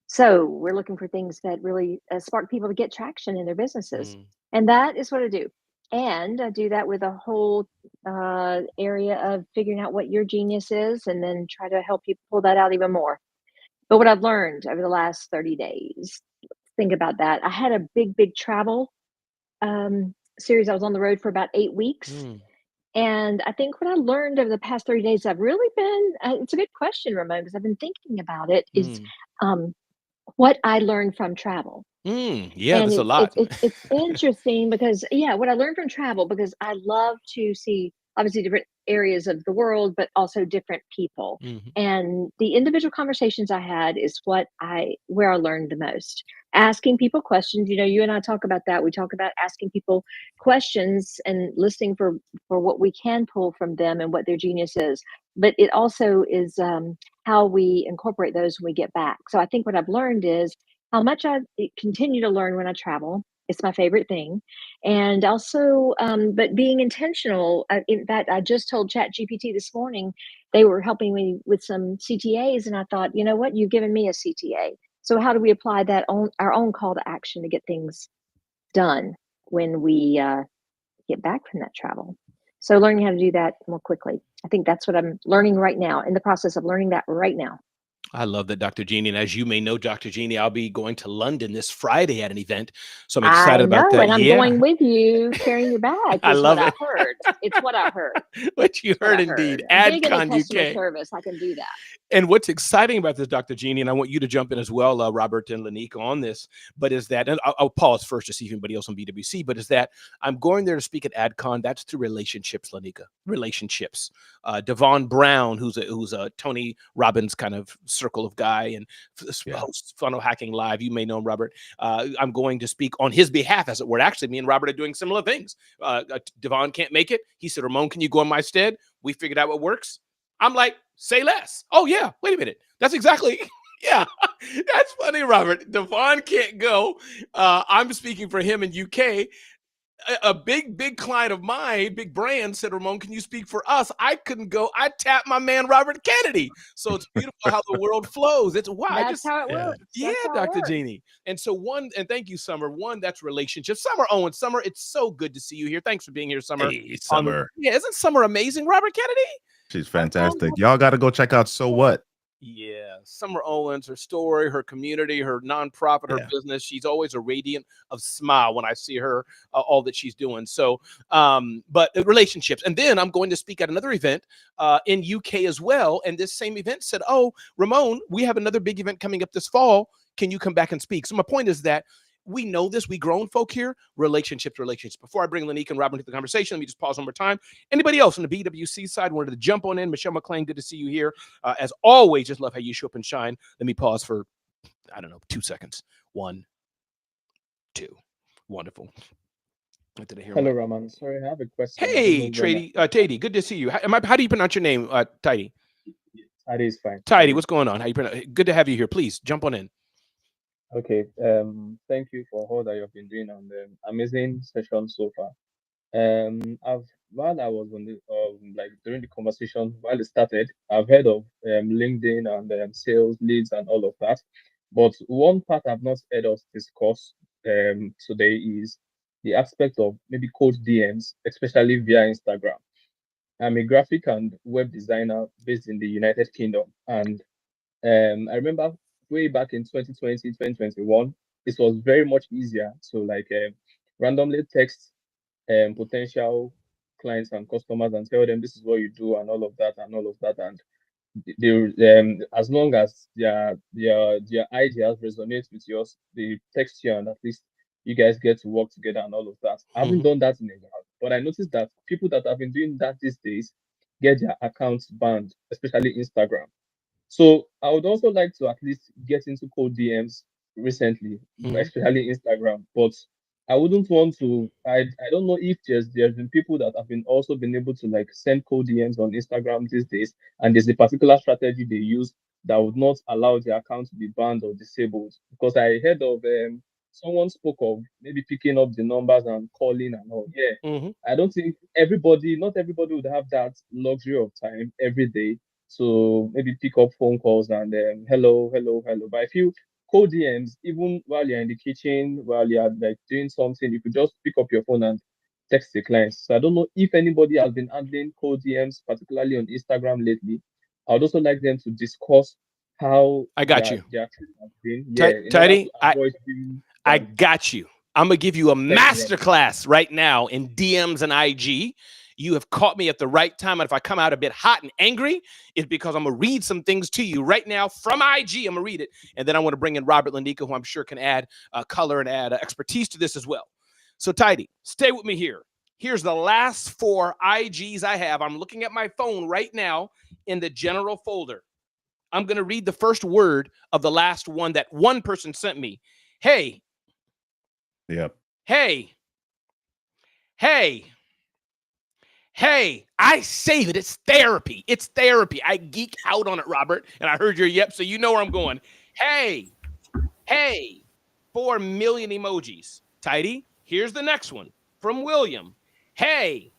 So we're looking for things that really spark people to get traction in their businesses. And that is what I do. And I do that with a whole area of figuring out what your genius is and then try to help you pull that out even more. But what I've learned over the last 30 days, think about that. I had a big travel series. I was on the road for about 8 weeks. And I think what I learned over the past 30 days, I've really been, it's a good question, Ramon, because I've been thinking about it, is what I learned from travel. Yeah, And there's a lot. it's interesting because, yeah, what I learned from travel, because I love to see obviously different areas of the world, but also different people. And the individual conversations I had is where I learned the most. Asking people questions, you and I talk about that. We talk about asking people questions and listening for what we can pull from them and what their genius is. But it also is how we incorporate those when we get back. So I think what I've learned is how much I continue to learn when I travel. It's my favorite thing. And also, but being intentional, in fact, I just told ChatGPT this morning, they were helping me with some CTAs. And I thought, you know what, you've given me a CTA. So how do we apply that on our own call to action to get things done when we get back from that travel? So learning how to do that more quickly. I think that's what I'm learning right now, in the process of learning that right now. I love that, Dr. Jeannie. And as you may know, Dr. Jeannie, I'll be going to London this Friday at an event. So I'm excited about that. And I'm going with you, carrying your bag. I love what it. I heard. It's what I heard. What you heard, indeed. Big into AdCon customer UK. service. I can do that. And what's exciting about this, Dr. Jeannie, and I want you to jump in as well, Robert and Lainika, on this, but is that, and I'll pause first to see if anybody else on BWC, but is that I'm going there to speak at AdCon. That's through relationships, Lainika, relationships. Devon Brown, who's a Tony Robbins kind of circle of guy and hosts Funnel Hacking Live. You may know him, Robert. I'm going to speak on his behalf, as it were. Actually, me and Robert are doing similar things. Devon can't make it. He said, Ramon, can you go in my stead? We figured out what works. I'm like, say less. Oh, yeah. Wait a minute. That's exactly. Yeah. That's funny, Robert. Devon can't go. I'm speaking for him in UK. A big client of mine, big brand, said, Ramon, can you speak for us? I couldn't go. I tapped my man, Robert Kennedy. So it's beautiful how the world flows. It's wow. That's how it works. Yeah, Dr. Jeannie. And so and thank you, Summer. One, that's relationships. Summer Owen. Summer, it's so good to see you here. Thanks for being here, Summer. Hey, Summer. Isn't Summer amazing, Robert Kennedy? She's fantastic. Y'all got to go check out So What. Yeah, Summer Owens, her story, her community, her nonprofit, her business. She's always a radiant of smile when I see her, all that she's doing. So, but relationships. And then I'm going to speak at another event in UK as well. And this same event said, oh, Ramon, we have another big event coming up this fall. Can you come back and speak? So my point is that we know this, we grown folk here, relationships. Before I bring Lainika and Robin to the conversation, let me just pause one more time. Anybody else on the BWC side wanted to jump on in? Michelle McClain, good to see you here. As always, just love how you show up and shine. Let me pause for, 2 seconds. 1, 2. Wonderful. Hello, Ramon. Sorry, I have a question. Hey, Tidy, good to see you. How do you pronounce your name, Tidy? Tidy is fine. Tidy, what's going on? How you pronounce? Good to have you here. Please jump on in. Okay. Thank you for all that you've been doing on the amazing session so far. I've while I was on the like during the conversation while it started, I've heard of LinkedIn and sales leads and all of that. But one part I've not heard us discuss today is the aspect of maybe cold DMs, especially via Instagram. I'm a graphic and web designer based in the United Kingdom, and I remember way back in 2020, 2021, it was very much easier to like randomly text potential clients and customers and tell them this is what you do and all of that and all of that. And they as long as their ideas resonate with yours, they text you and at least you guys get to work together and all of that. I haven't done that in a while, but I noticed that people that have been doing that these days get their accounts banned, especially Instagram. So I would also like to at least get into cold DMs recently, especially Instagram. But I wouldn't want to. I don't know if there's been people that have been also been able to like send cold DMs on Instagram these days, and there's a particular strategy they use that would not allow their account to be banned or disabled. Because I heard of someone spoke of maybe picking up the numbers and calling and all. Yeah, I don't think not everybody would have that luxury of time every day to maybe pick up phone calls and hello, hello, hello. But I feel cold DMs, even while you're in the kitchen, while you're like doing something, you could just pick up your phone and text the clients. So I don't know if anybody has been handling cold DMs, particularly on Instagram lately. I would also like them to discuss how I got you. their trip has been, yeah, in order to Tidy, avoid being I banned. got you. I'm gonna give you a Thank you, master Rob. class right now in DMs and IG. You have caught me at the right time. And if I come out a bit hot and angry, it's because I'm gonna read some things to you right now from IG. I'm gonna read it, and then I want to bring in Robert Lainika, who I'm sure can add color and add expertise to this as well. So, Tidy, stay with me here. Here's the last 4 IGs I have. I'm looking at my phone right now in the general folder. I'm going to read the first word of the last one that one person sent me. Hey, Yep. hey, hey, hey. I save it. It's therapy. It's therapy. I geek out on it, Robert. And I heard your yep, so you know where I'm going. Hey, hey, 4 million emojis. Tidy. Here's the next one from William. Hey,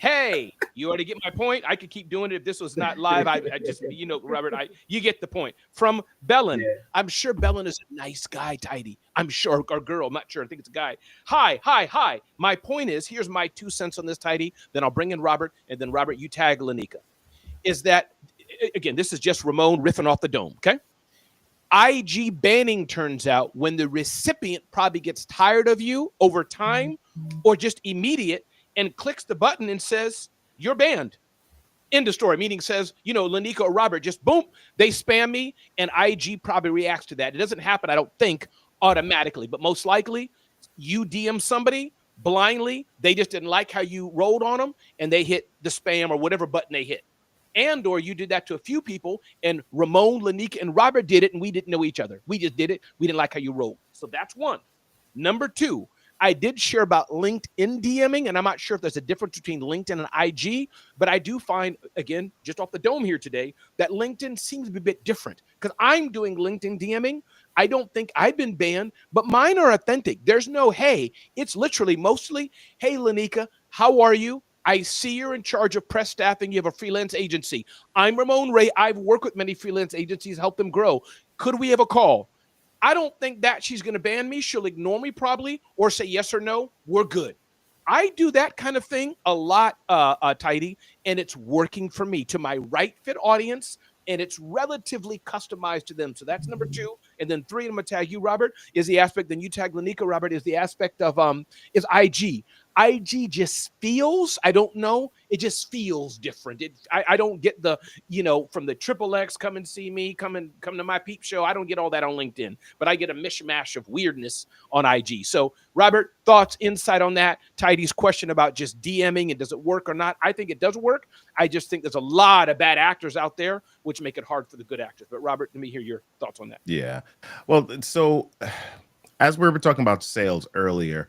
hey, you already get my point. I could keep doing it if this was not live. I just, you know, Robert, you get the point. From Bellin, Yeah. I'm sure Bellin is a nice guy, Tidy. I'm sure, or girl, I'm not sure. I think it's a guy. Hi, hi, hi. My point is, here's my 2 cents on this, Tidy. Then I'll bring in Robert, and then Robert, you tag Lainika. Is that, again, this is just Ramon riffing off the dome, okay? IG banning turns out when the recipient probably gets tired of you over time or just immediate and clicks the button and says, you're banned. End of story, meaning says, you know, Lainika or Robert, just boom, they spam me, and IG probably reacts to that. It doesn't happen, I don't think, automatically, but most likely you DM somebody blindly, they just didn't like how you rolled on them, and they hit the spam or whatever button they hit. And or you did that to a few people, and Ramon, Lainika, and Robert did it, and we didn't know each other. We just did it. We didn't like how you rolled. So that's one. Number 2, I did share about LinkedIn DMing, and I'm not sure if there's a difference between LinkedIn and IG, but I do find, again, just off the dome here today, that LinkedIn seems to be a bit different because I'm doing LinkedIn DMing. I don't think I've been banned, but mine are authentic. There's no, hey, it's literally mostly, hey, Lainika, how are you? I see you're in charge of press staffing. You have a freelance agency. I'm Ramon Ray. I've worked with many freelance agencies, helped them grow. Could we have a call? I don't think that she's going to ban me. She'll ignore me probably or say yes or no. We're good. I do that kind of thing a lot, Tidy, and it's working for me to my right fit audience, and it's relatively customized to them. So that's number 2. And then 3, I'm going to tag you, Robert, is the aspect. Then you tag Lainika, Robert, is the aspect of is IG. IG just feels, I don't know, it just feels different. I don't get the, you know, from the Triple X, come and see me, come to my peep show. I don't get all that on LinkedIn, but I get a mishmash of weirdness on IG. So, Robert, thoughts, insight on that? Tidy's question about just DMing and does it work or not? I think it does work. I just think there's a lot of bad actors out there, which make it hard for the good actors. But Robert, let me hear your thoughts on that. Yeah. Well, so as we were talking about sales earlier,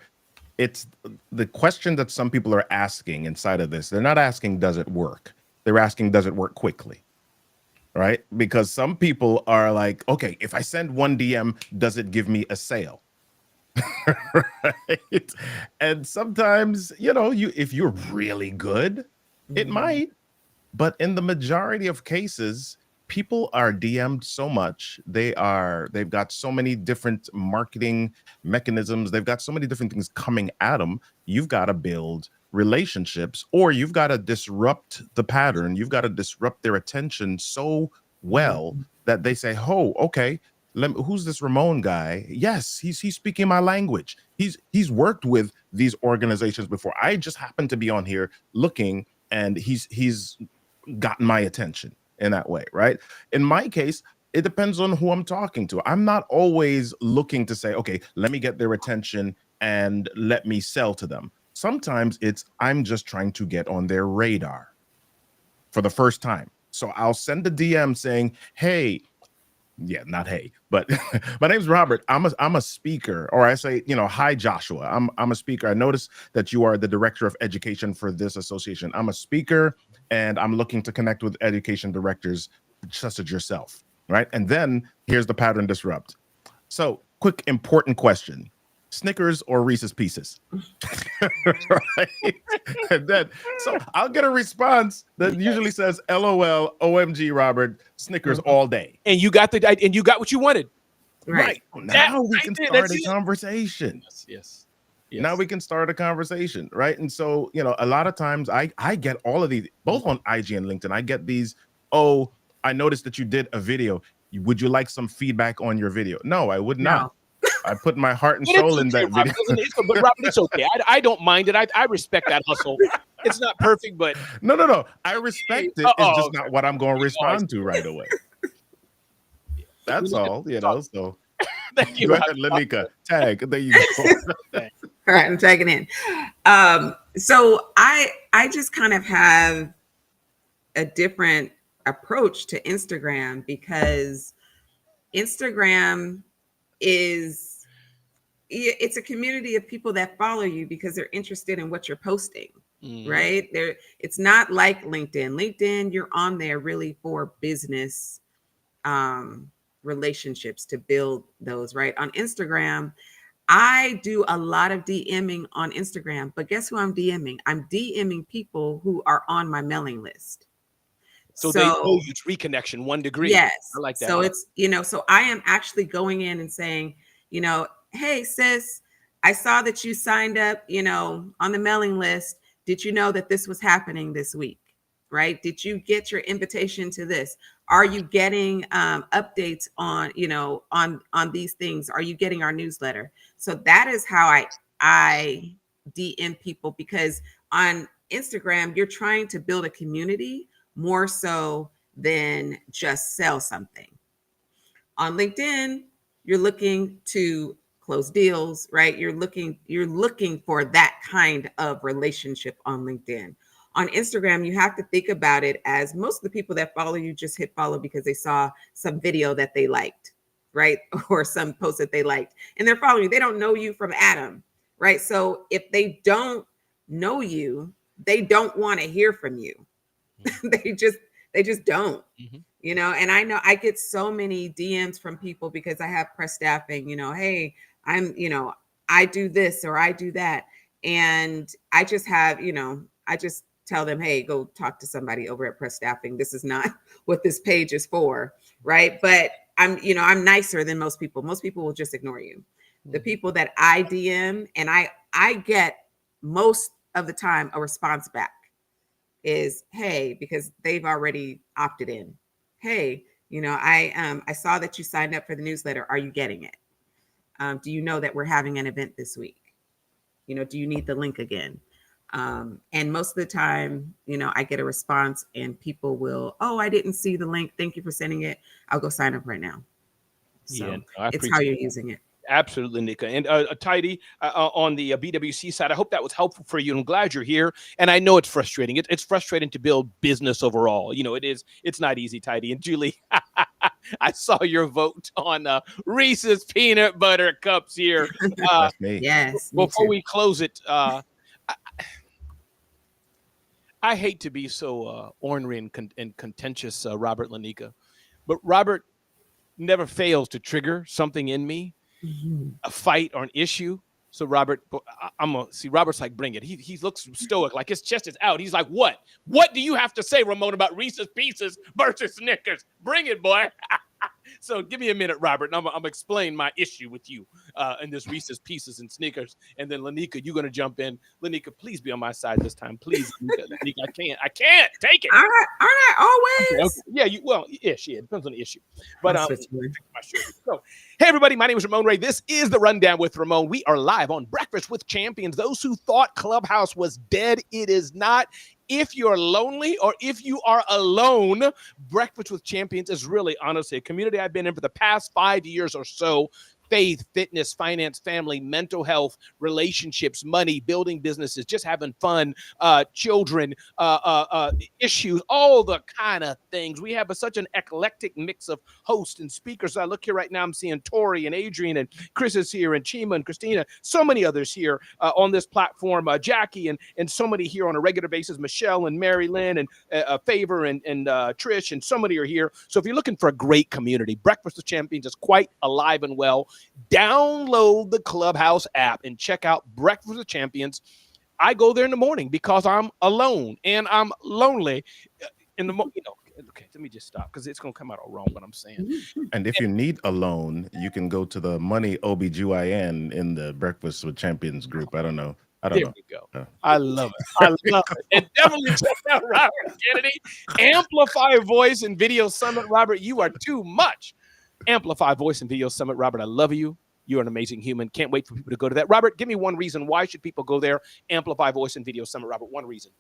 it's the question that some people are asking inside of this. They're not asking, does it work? They're asking, does it work quickly? right? Because some people are like, okay, if I send one DM, does it give me a sale? Right? And sometimes, if you're really good, it Mhm. might. But in the majority of cases, people are DM'd so much. They've got so many different marketing mechanisms. They've got so many different things coming at them. You've got to build relationships, or you've got to disrupt the pattern. You've got to disrupt their attention so well Mhm. that they say, "Oh, okay. Who's this Ramon guy? Yes, he's speaking my language. He's worked with these organizations before. I just happen to be on here looking, and he's gotten my attention in that way, right? In my case, it depends on who I'm talking to. I'm not always looking to say, okay, let me get their attention and let me sell to them. Sometimes I'm just trying to get on their radar for the first time. So I'll send a DM saying, hey, yeah, not hey, but my name's Robert. I'm a speaker, or I say, hi Joshua. I'm a speaker. I noticed that you are the director of education for this association. I'm a speaker, and I'm looking to connect with education directors such as yourself, right? And then here's the pattern disrupt. So, quick important question: Snickers or Reese's Pieces? Right? And then, so I'll get a response that usually says, "LOL, OMG, Robert, Snickers all day." And you got what you wanted. Right. Now we can start a conversation. Yes. Now we can start a conversation, right? And so, a lot of times I get all of these, both on IG and LinkedIn. I get these, oh, I noticed that you did a video. Would you like some feedback on your video? No, I would not. No. I put my heart and But it's soul in okay, that video. But Robert, it's okay. I don't mind it. I respect that hustle. It's not perfect, but No. I respect it. It's just not what I'm going to respond to right away. That's all, so thank you, go Rob. ahead, Lainika. Tag. There you go. All right, I'm tagging in. So I just kind of have a different approach to Instagram, because Instagram it's a community of people that follow you because they're interested in what you're posting. Right there, it's not like LinkedIn. LinkedIn, you're on there really for business relationships, to build those. Right on Instagram, I do a lot of DMing on Instagram, but guess who I'm DMing? I'm DMing people who are on my mailing list. So they know you, reconnection 1 degree. Yes. I like that. So it's, so I am actually going in and saying, hey sis, I saw that you signed up, on the mailing list. Did you know that this was happening this week? Right? Did you get your invitation to this? Are you getting updates on, on these things? Are you getting our newsletter? So that is how I DM people, because on Instagram, you're trying to build a community more so than just sell something. On LinkedIn, you're looking to close deals, right? You're looking for that kind of relationship on LinkedIn. On Instagram, you have to think about it as most of the people that follow you just hit follow because they saw some video that they liked, right? Or some post that they liked, and they're following you. They don't know you from Adam, right? So if they don't know you, they don't want to hear from you. they just don't. And I know I get so many DMs from people because I have press staffing, hey, I do this or I do that, and I just have, I just tell them, hey, go talk to somebody over at press staffing. This is not what this page is for, right? But I'm nicer than most people. Most people will just ignore you. The people that I DM, and I get most of the time a response back is, hey, because they've already opted in. Hey, I saw that you signed up for the newsletter. Are you getting it? Do you know that we're having an event this week? Do you need the link again? And most of the time, I get a response and people will, oh, I didn't see the link. Thank you for sending it. I'll go sign up right now. So it's how you're using it. Absolutely, Nika. And Tidy, on the BWC side, I hope that was helpful for you. I'm glad you're here. And I know it's frustrating. It's frustrating to build business overall. It is. It's not easy, Tidy. And Julie, I saw your vote on Reese's peanut butter cups here. That's me. Yes. Before we close it, I hate to be so ornery and contentious, Robert Lainika. but Robert never fails to trigger something in me, a fight or an issue. So Robert, I'm gonna see. Robert's like, bring it. He looks stoic, like his chest is out. He's like, what? What do you have to say, Ramon, about Reese's Pieces versus Snickers? Bring it, boy. So give me a minute, Robert, and I'm gonna explain my issue with you in this Reese's Pieces and Snickers. And then Lainika, you're gonna jump in. Lainika, please be on my side this time, please. Lainika, I can't take it. All right, always. Okay. Yeah, yeah, it depends on the issue. But so, hey everybody, my name is Ramon Ray. This is the Rundown with Ramon. We are live on Breakfast with Champions. Those who thought Clubhouse was dead, it is not. If you're lonely or if you are alone, Breakfast with Champions is really honestly a community I've been in for the past 5 years or so. Faith, fitness, finance, family, mental health, relationships, money, building businesses, just having fun, children, issues, all the kind of things. We have such an eclectic mix of hosts and speakers. I look here right now, I'm seeing Tori and Adrian and Chris is here and Chima and Christina, so many others here on this platform, Jackie and so many here on a regular basis, Michelle and Mary Lynn and Favor and Trish, and so many are here. So if you're looking for a great community, Breakfast with Champions is quite alive and well. Download the Clubhouse app and check out Breakfast with Champions. I go there in the morning because I'm alone and I'm lonely in the morning. Okay, let me just stop because it's going to come out all wrong what I'm saying. And if you need a loan, you can go to the Money OBGYN in the Breakfast with Champions group. I don't know. There we go. I love it. I love it. And definitely check out Robert Kennedy. Amplify Voice and Video Summit. Robert, you are too much. Amplify Voice and Video Summit. Robert, I love you. You're an amazing human. Can't wait for people to go to that. Robert, give me one reason. Why should people go there? Amplify Voice and Video Summit. Robert, one reason.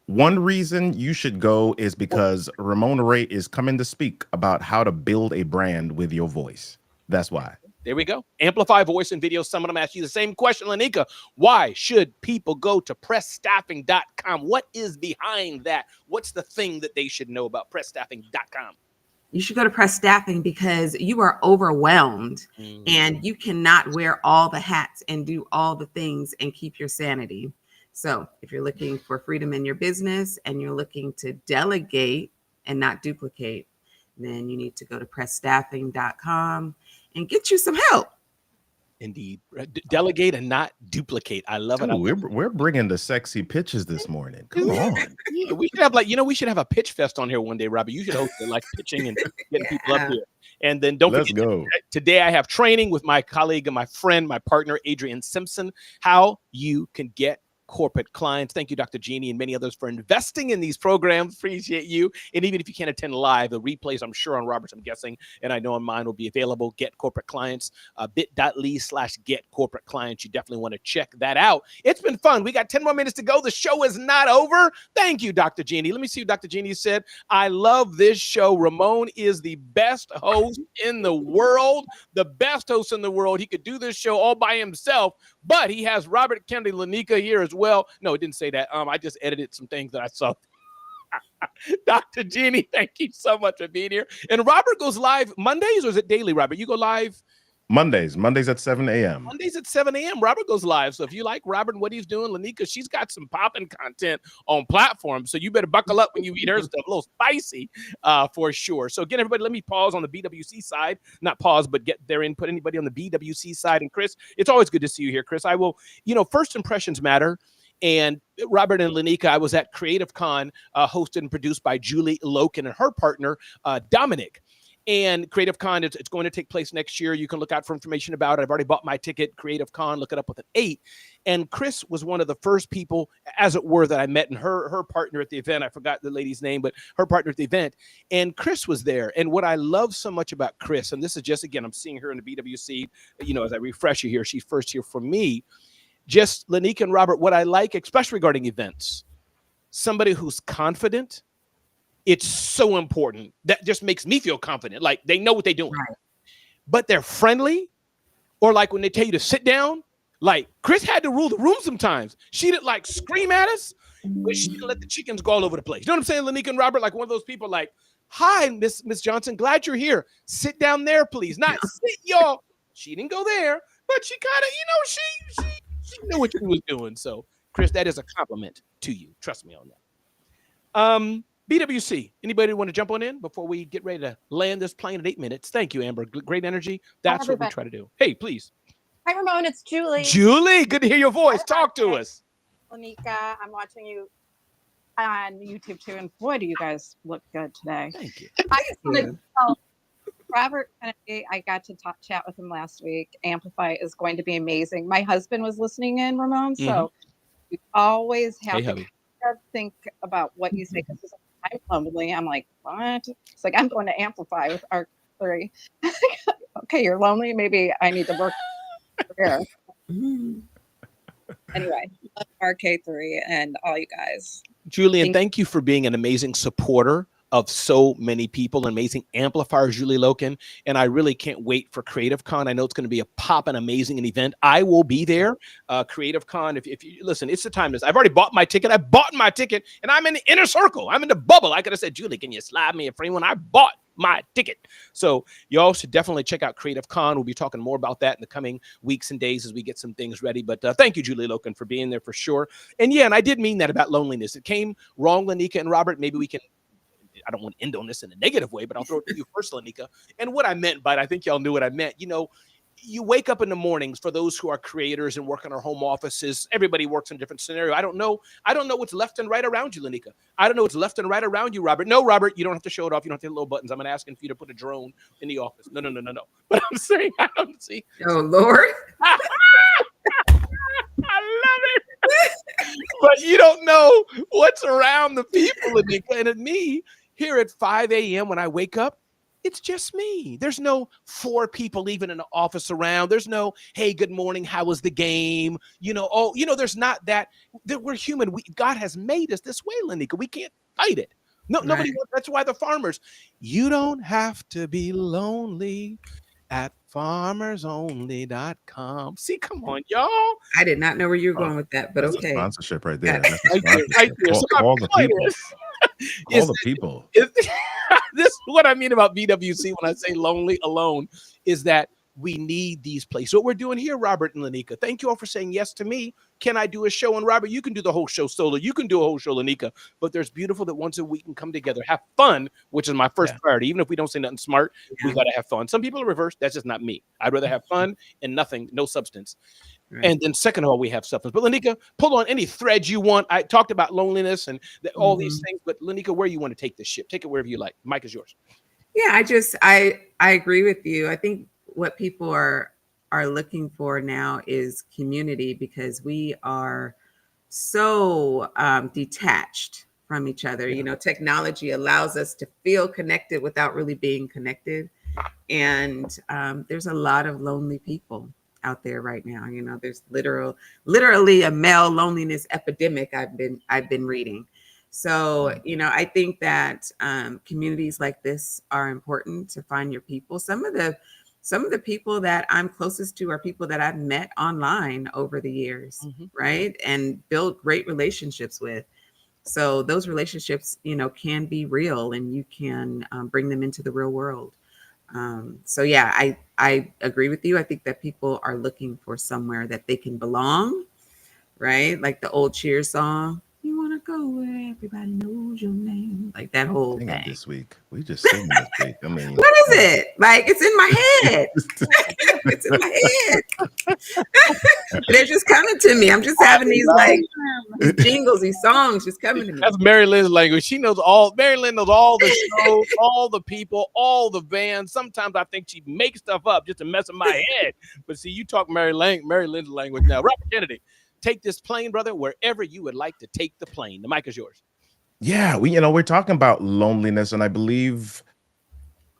One reason you should go is because Ramon Ray is coming to speak about how to build a brand with your voice. That's why. There we go. Amplify Voice and Video Summit. I'm asking you the same question, Lainika. Why should people go to pressstaffing.com? What is behind that? What's the thing that they should know about pressstaffing.com? You should go to Press Staffing because you are overwhelmed and you cannot wear all the hats and do all the things and keep your sanity. So if you're looking for freedom in your business and you're looking to delegate and not duplicate, then you need to go to pressstaffing.com and get you some help. Indeed. Delegate and not duplicate. I love it. We're bringing the sexy pitches this morning. Come on. Yeah, we should have we should have a pitch fest on here one day, Robbie. You should host it, like pitching and getting people up here. And then Let's go. Today I have training with my colleague and my friend, my partner, Adrian Simpson, how you can get corporate clients. Thank you, Dr. Jeannie, and many others for investing in these programs. Appreciate you. And even if you can't attend live, the replays, I'm sure on Robert's, I'm guessing, and I know on mine will be available. Get Corporate Clients, bit.ly/get corporate clients. You definitely want to check that out. It's been fun. We got 10 more minutes to go. The show is not over. Thank you, Dr. Jeannie. Let me see what Dr. Jeannie said. I love this show. Ramon is the best host in the world, the best host in the world. He could do this show all by himself, but he has Robert Kennedy, Lainika here as well. No, it didn't say that. I just edited some things that I saw. Dr. Jeannie, thank you so much for being here. And Robert goes live Mondays, or is it daily, Robert? You go live? Mondays at 7 a.m. Mondays at 7 a.m. Robert goes live. So if you like Robert and what he's doing, Lainika, she's got some popping content on platforms. So you better buckle up when you eat her stuff. A little spicy for sure. So again, everybody, let me pause on the BWC side. Not pause, but get their input. Anybody on the BWC side? And Chris, it's always good to see you here, Chris. I will, first impressions matter. And Robert and Lainika, I was at Creative Con, hosted and produced by Julie Loken and her partner, Dominic. And Creative Con, it's going to take place next year. You can look out for information about it. I've already bought my ticket, Creative Con, look it up with an 8. And Chris was one of the first people, as it were, that I met, and her partner at the event. I forgot the lady's name, but her partner at the event. And Chris was there. And what I love so much about Chris, and this is just, again, I'm seeing her in the BWC, as I refresh you here, she's first here for me. Just Lainika and Robert, what I like, especially regarding events, somebody who's confident. It's so important. That just makes me feel confident. Like they know what they're doing, right. But they're friendly, or like when they tell you to sit down, like Chris had to rule the room sometimes. She didn't like scream at us, but she didn't let the chickens go all over the place. You know what I'm saying, Lainika and Robert? Like one of those people like, hi, Miss Johnson, glad you're here. Sit down there, please. Not sit, y'all. She didn't go there, but she kind of, she knew what she was doing. So Chris, that is a compliment to you. Trust me on that. BWC, anybody want to jump on in before we get ready to land this plane at 8 minutes? Thank you, Amber. Great energy. That's what we try to do. Hey, please. Hi, Ramon. It's Julie. Julie, good to hear your voice. Talk to us. Lainika, I'm watching you on YouTube too, and boy, do you guys look good today. Thank you. I just want to tell Robert Kennedy, I got to chat with him last week. Amplify is going to be amazing. My husband was listening in, Ramon, so you always have to think about what you say, because I'm lonely. I'm like, what? It's like, I'm going to Amplify with R3. Okay, you're lonely. Maybe I need to work here. Anyway, love RK3 and all you guys. Julian, thank you for being an amazing supporter of so many people, an amazing amplifier, Julie Loken. And I really can't wait for Creative Con. I know it's going to be a poppin' amazing event. I will be there. Creative Con, if you listen, it's the time. I've already bought my ticket. I bought my ticket and I'm in the inner circle. I'm in the bubble. I could have said, Julie, can you slide me a free one? I bought my ticket. So you all should definitely check out Creative Con. We'll be talking more about that in the coming weeks and days as we get some things ready. But thank you, Julie Loken, for being there for sure. And yeah, and I did mean that about loneliness. It came wrong, Lainika and Robert. Maybe we can, I don't want to end on this in a negative way, but I'll throw it to you first, Lainika. And what I meant by it, I think y'all knew what I meant. You know, you wake up in the mornings, for those who are creators and work in our home offices. Everybody works in a different scenario. I don't know what's left and right around you, Lainika. I don't know what's left and right around you, Robert. No, Robert, you don't have to show it off. You don't have to hit little buttons. I'm not asking for you to put a drone in the office. No. But I'm saying, I don't see. Oh, Lord. I love it. But you don't know what's around the people, Lainika. And at me, here at 5 a.m. when I wake up, it's just me. There's no 4 people even in the office around. There's no, hey, good morning, how was the game? There's not that. We're human. God has made us this way, Lainika. We can't fight it. No, right. Nobody wants. That's why the farmers, you don't have to be lonely at farmersonly.com. See, come on, y'all. I did not know where you were going with that, but okay. Sponsorship right there. Right there. All the people. All the people. This is what I mean about BWC when I say lonely alone, is that we need these places. What we're doing here, Robert and Lainika. Thank you all for saying yes to me. Can I do a show? And Robert, you can do the whole show solo. You can do a whole show, Lainika. But there's beautiful that once a week can come together, have fun, which is my first priority. Even if we don't say nothing smart, we got to have fun. Some people are reversed. That's just not me. I'd rather have fun and nothing, no substance. Right. And then second of all, we have substance. But Lainika, pull on any threads you want. I talked about loneliness and all these things. But Lainika, where you want to take this ship? Take it wherever you like. Mike is yours. Yeah, I agree with you. I think what people are looking for now is community, because we are so detached from each other. You know, technology allows us to feel connected without really being connected. And there's a lot of lonely people out there right now. You know, there's literally a male loneliness epidemic I've been reading. So, you know, I think that communities like this are important to find your people. Some of the people that I'm closest to are people that I've met online over the years, right? And build great relationships with. So those relationships, you know, can be real, and you can bring them into the real world. So yeah, I agree with you. I think that people are looking for somewhere that they can belong, right? Like the old Cheers song. You want to go where everybody knows your name, like that whole thing. This week we just sing this week. I mean, what is it? Like, it's in my head. It's in my head. They're just coming to me. I'm just having these like jingles, these songs just coming to me. That's Mary Lynn's language. She knows all. Mary Lynn knows all the shows, all the people, all the bands. Sometimes I think she makes stuff up just to mess with my head. But see, you talk Mary Lynn's language now. Robert Kennedy. Take this plane, brother, wherever you would like to take the plane. The mic is yours. Yeah, we're talking about loneliness, and I believe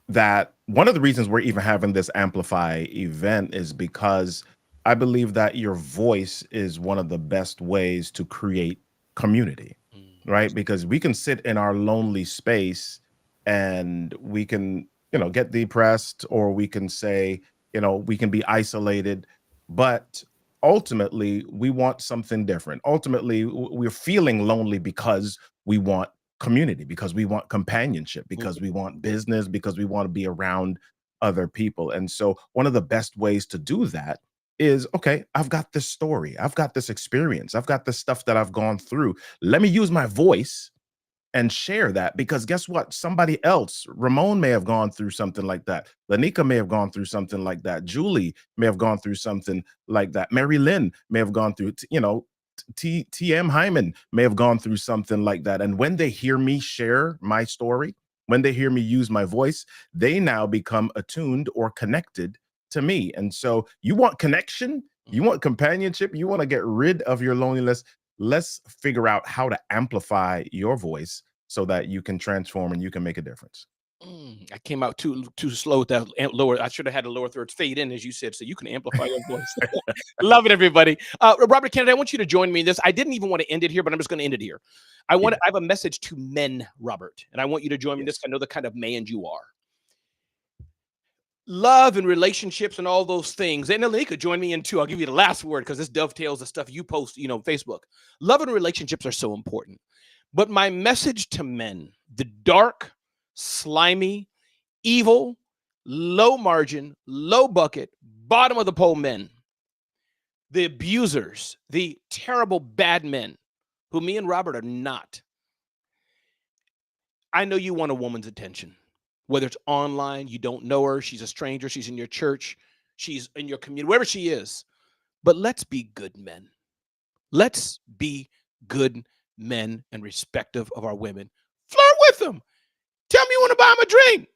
that one of the reasons we're even having this Amplify event is because I believe that your voice is one of the best ways to create community, right? Because we can sit in our lonely space and we can, get depressed, or we can say, we can be isolated, but ultimately, we want something different. Ultimately, we're feeling lonely because we want community, because we want companionship, because we want business, because we want to be around other people. And so one of the best ways to do that is, okay, I've got this story. I've got this experience. I've got this stuff that I've gone through. Let me use my voice and share that, because guess what? Somebody else, Ramon may have gone through something like that. Lainika may have gone through something like that. Julie may have gone through something like that. Mary Lynn may have gone through, TM Hyman may have gone through something like that. And when they hear me share my story, when they hear me use my voice, they now become attuned or connected to me. And so you want connection, you want companionship, you want to get rid of your loneliness. Let's figure out how to amplify your voice so that you can transform and you can make a difference. I came out too slow with that lower. I should have had the lower thirds fade in, as you said, so you can amplify your voice. Love it, everybody. Robert Kennedy, I want you to join me in this. I didn't even want to end it here, but I'm just going to end it here. I have a message to men, Robert, and I want you to join me in this. I know the kind of man you are. Love and relationships and all those things. And Lainika, join me in too. I'll give you the last word because this dovetails the stuff you post, Facebook. Love and relationships are so important. But my message to men, the dark, slimy, evil, low margin, low bucket, bottom of the pole men, the abusers, the terrible bad men, who me and Robert are not. I know you want a woman's attention, whether it's online, you don't know her, she's a stranger, she's in your church, she's in your community, wherever she is. But let's be good men. Let's be good men and respective of our women. Flirt with them. Tell me you want to buy them a drink.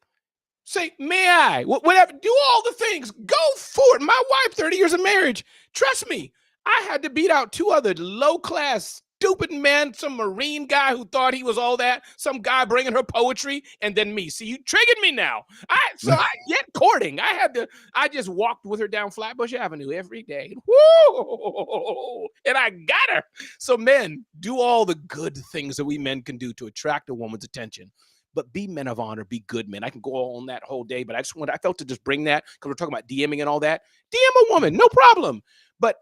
Say, may I? Whatever. Do all the things. Go for it. My wife, 30 years of marriage. Trust me, I had to beat out 2 other low-class, stupid men, some Marine guy who thought he was all that, some guy bringing her poetry, and then me. See, you triggered me now. I get courting. I just walked with her down Flatbush Avenue every day. Woo! And I got her. So men, do all the good things that we men can do to attract a woman's attention. But be men of honor, be good men. I can go on that whole day, but I felt to just bring that, because we're talking about DMing and all that. DM a woman, no problem. But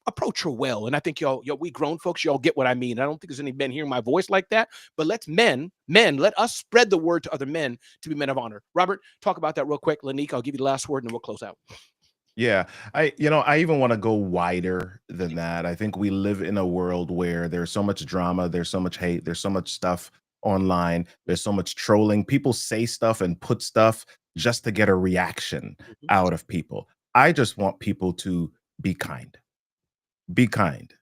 approach her well. And I think y'all, we grown folks, y'all get what I mean. I don't think there's any men hearing my voice like that. But let's let us spread the word to other men to be men of honor. Robert, talk about that real quick. Lainika, I'll give you the last word and then we'll close out. Yeah, I even want to go wider than that. I think we live in a world where there's so much drama, there's so much hate, there's so much stuff online, there's so much trolling. People say stuff and put stuff just to get a reaction out of people. I just want people to be kind. Be kind.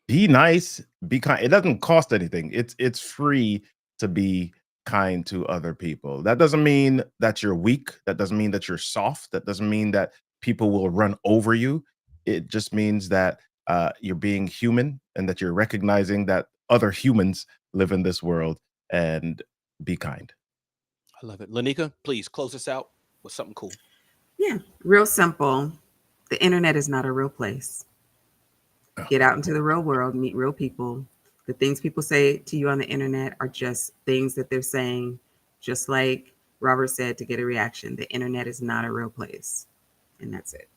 Be nice, be kind. It doesn't cost anything. It's free to be kind to other people. That doesn't mean that you're weak. That doesn't mean that you're soft. That doesn't mean that people will run over you. It just means that you're being human and that you're recognizing that other humans live in this world, and be kind. I love it. Lainika, please close us out with something cool. Yeah, real simple. The internet is not a real place. Get out into the real world, meet real people. The things people say to you on the internet are just things that they're saying, just like Robert said, to get a reaction. The internet is not a real place. And that's it.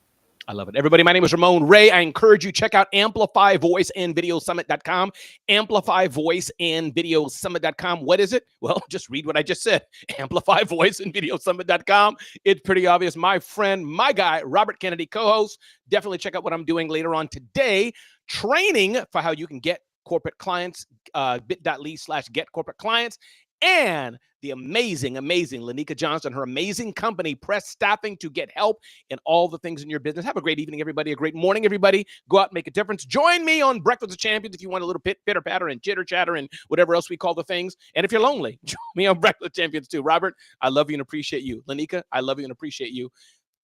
I love it. Everybody, my name is Ramon Ray. I encourage you, check out amplifyvoiceandvideosummit.com. Amplifyvoiceandvideosummit.com. What is it? Well, just read what I just said. Amplifyvoiceandvideosummit.com. It's pretty obvious. My friend, my guy, Robert Kennedy, co-host. Definitely check out what I'm doing later on today. Training for how you can get corporate clients, bit.ly/get corporate clients. And the amazing Lainika Johnson, her amazing company, Press Staffing, to get help in all the things in your business. Have a great evening, everybody. A great morning, everybody. Go out and make a difference. Join me on Breakfast of Champions if you want a little pitter patter and chitter chatter and whatever else we call the things. And if you're lonely, join me on Breakfast of Champions too. Robert, I love you and appreciate you. Lainika, I love you and appreciate you.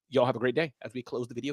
Y'all have a great day as we close the video.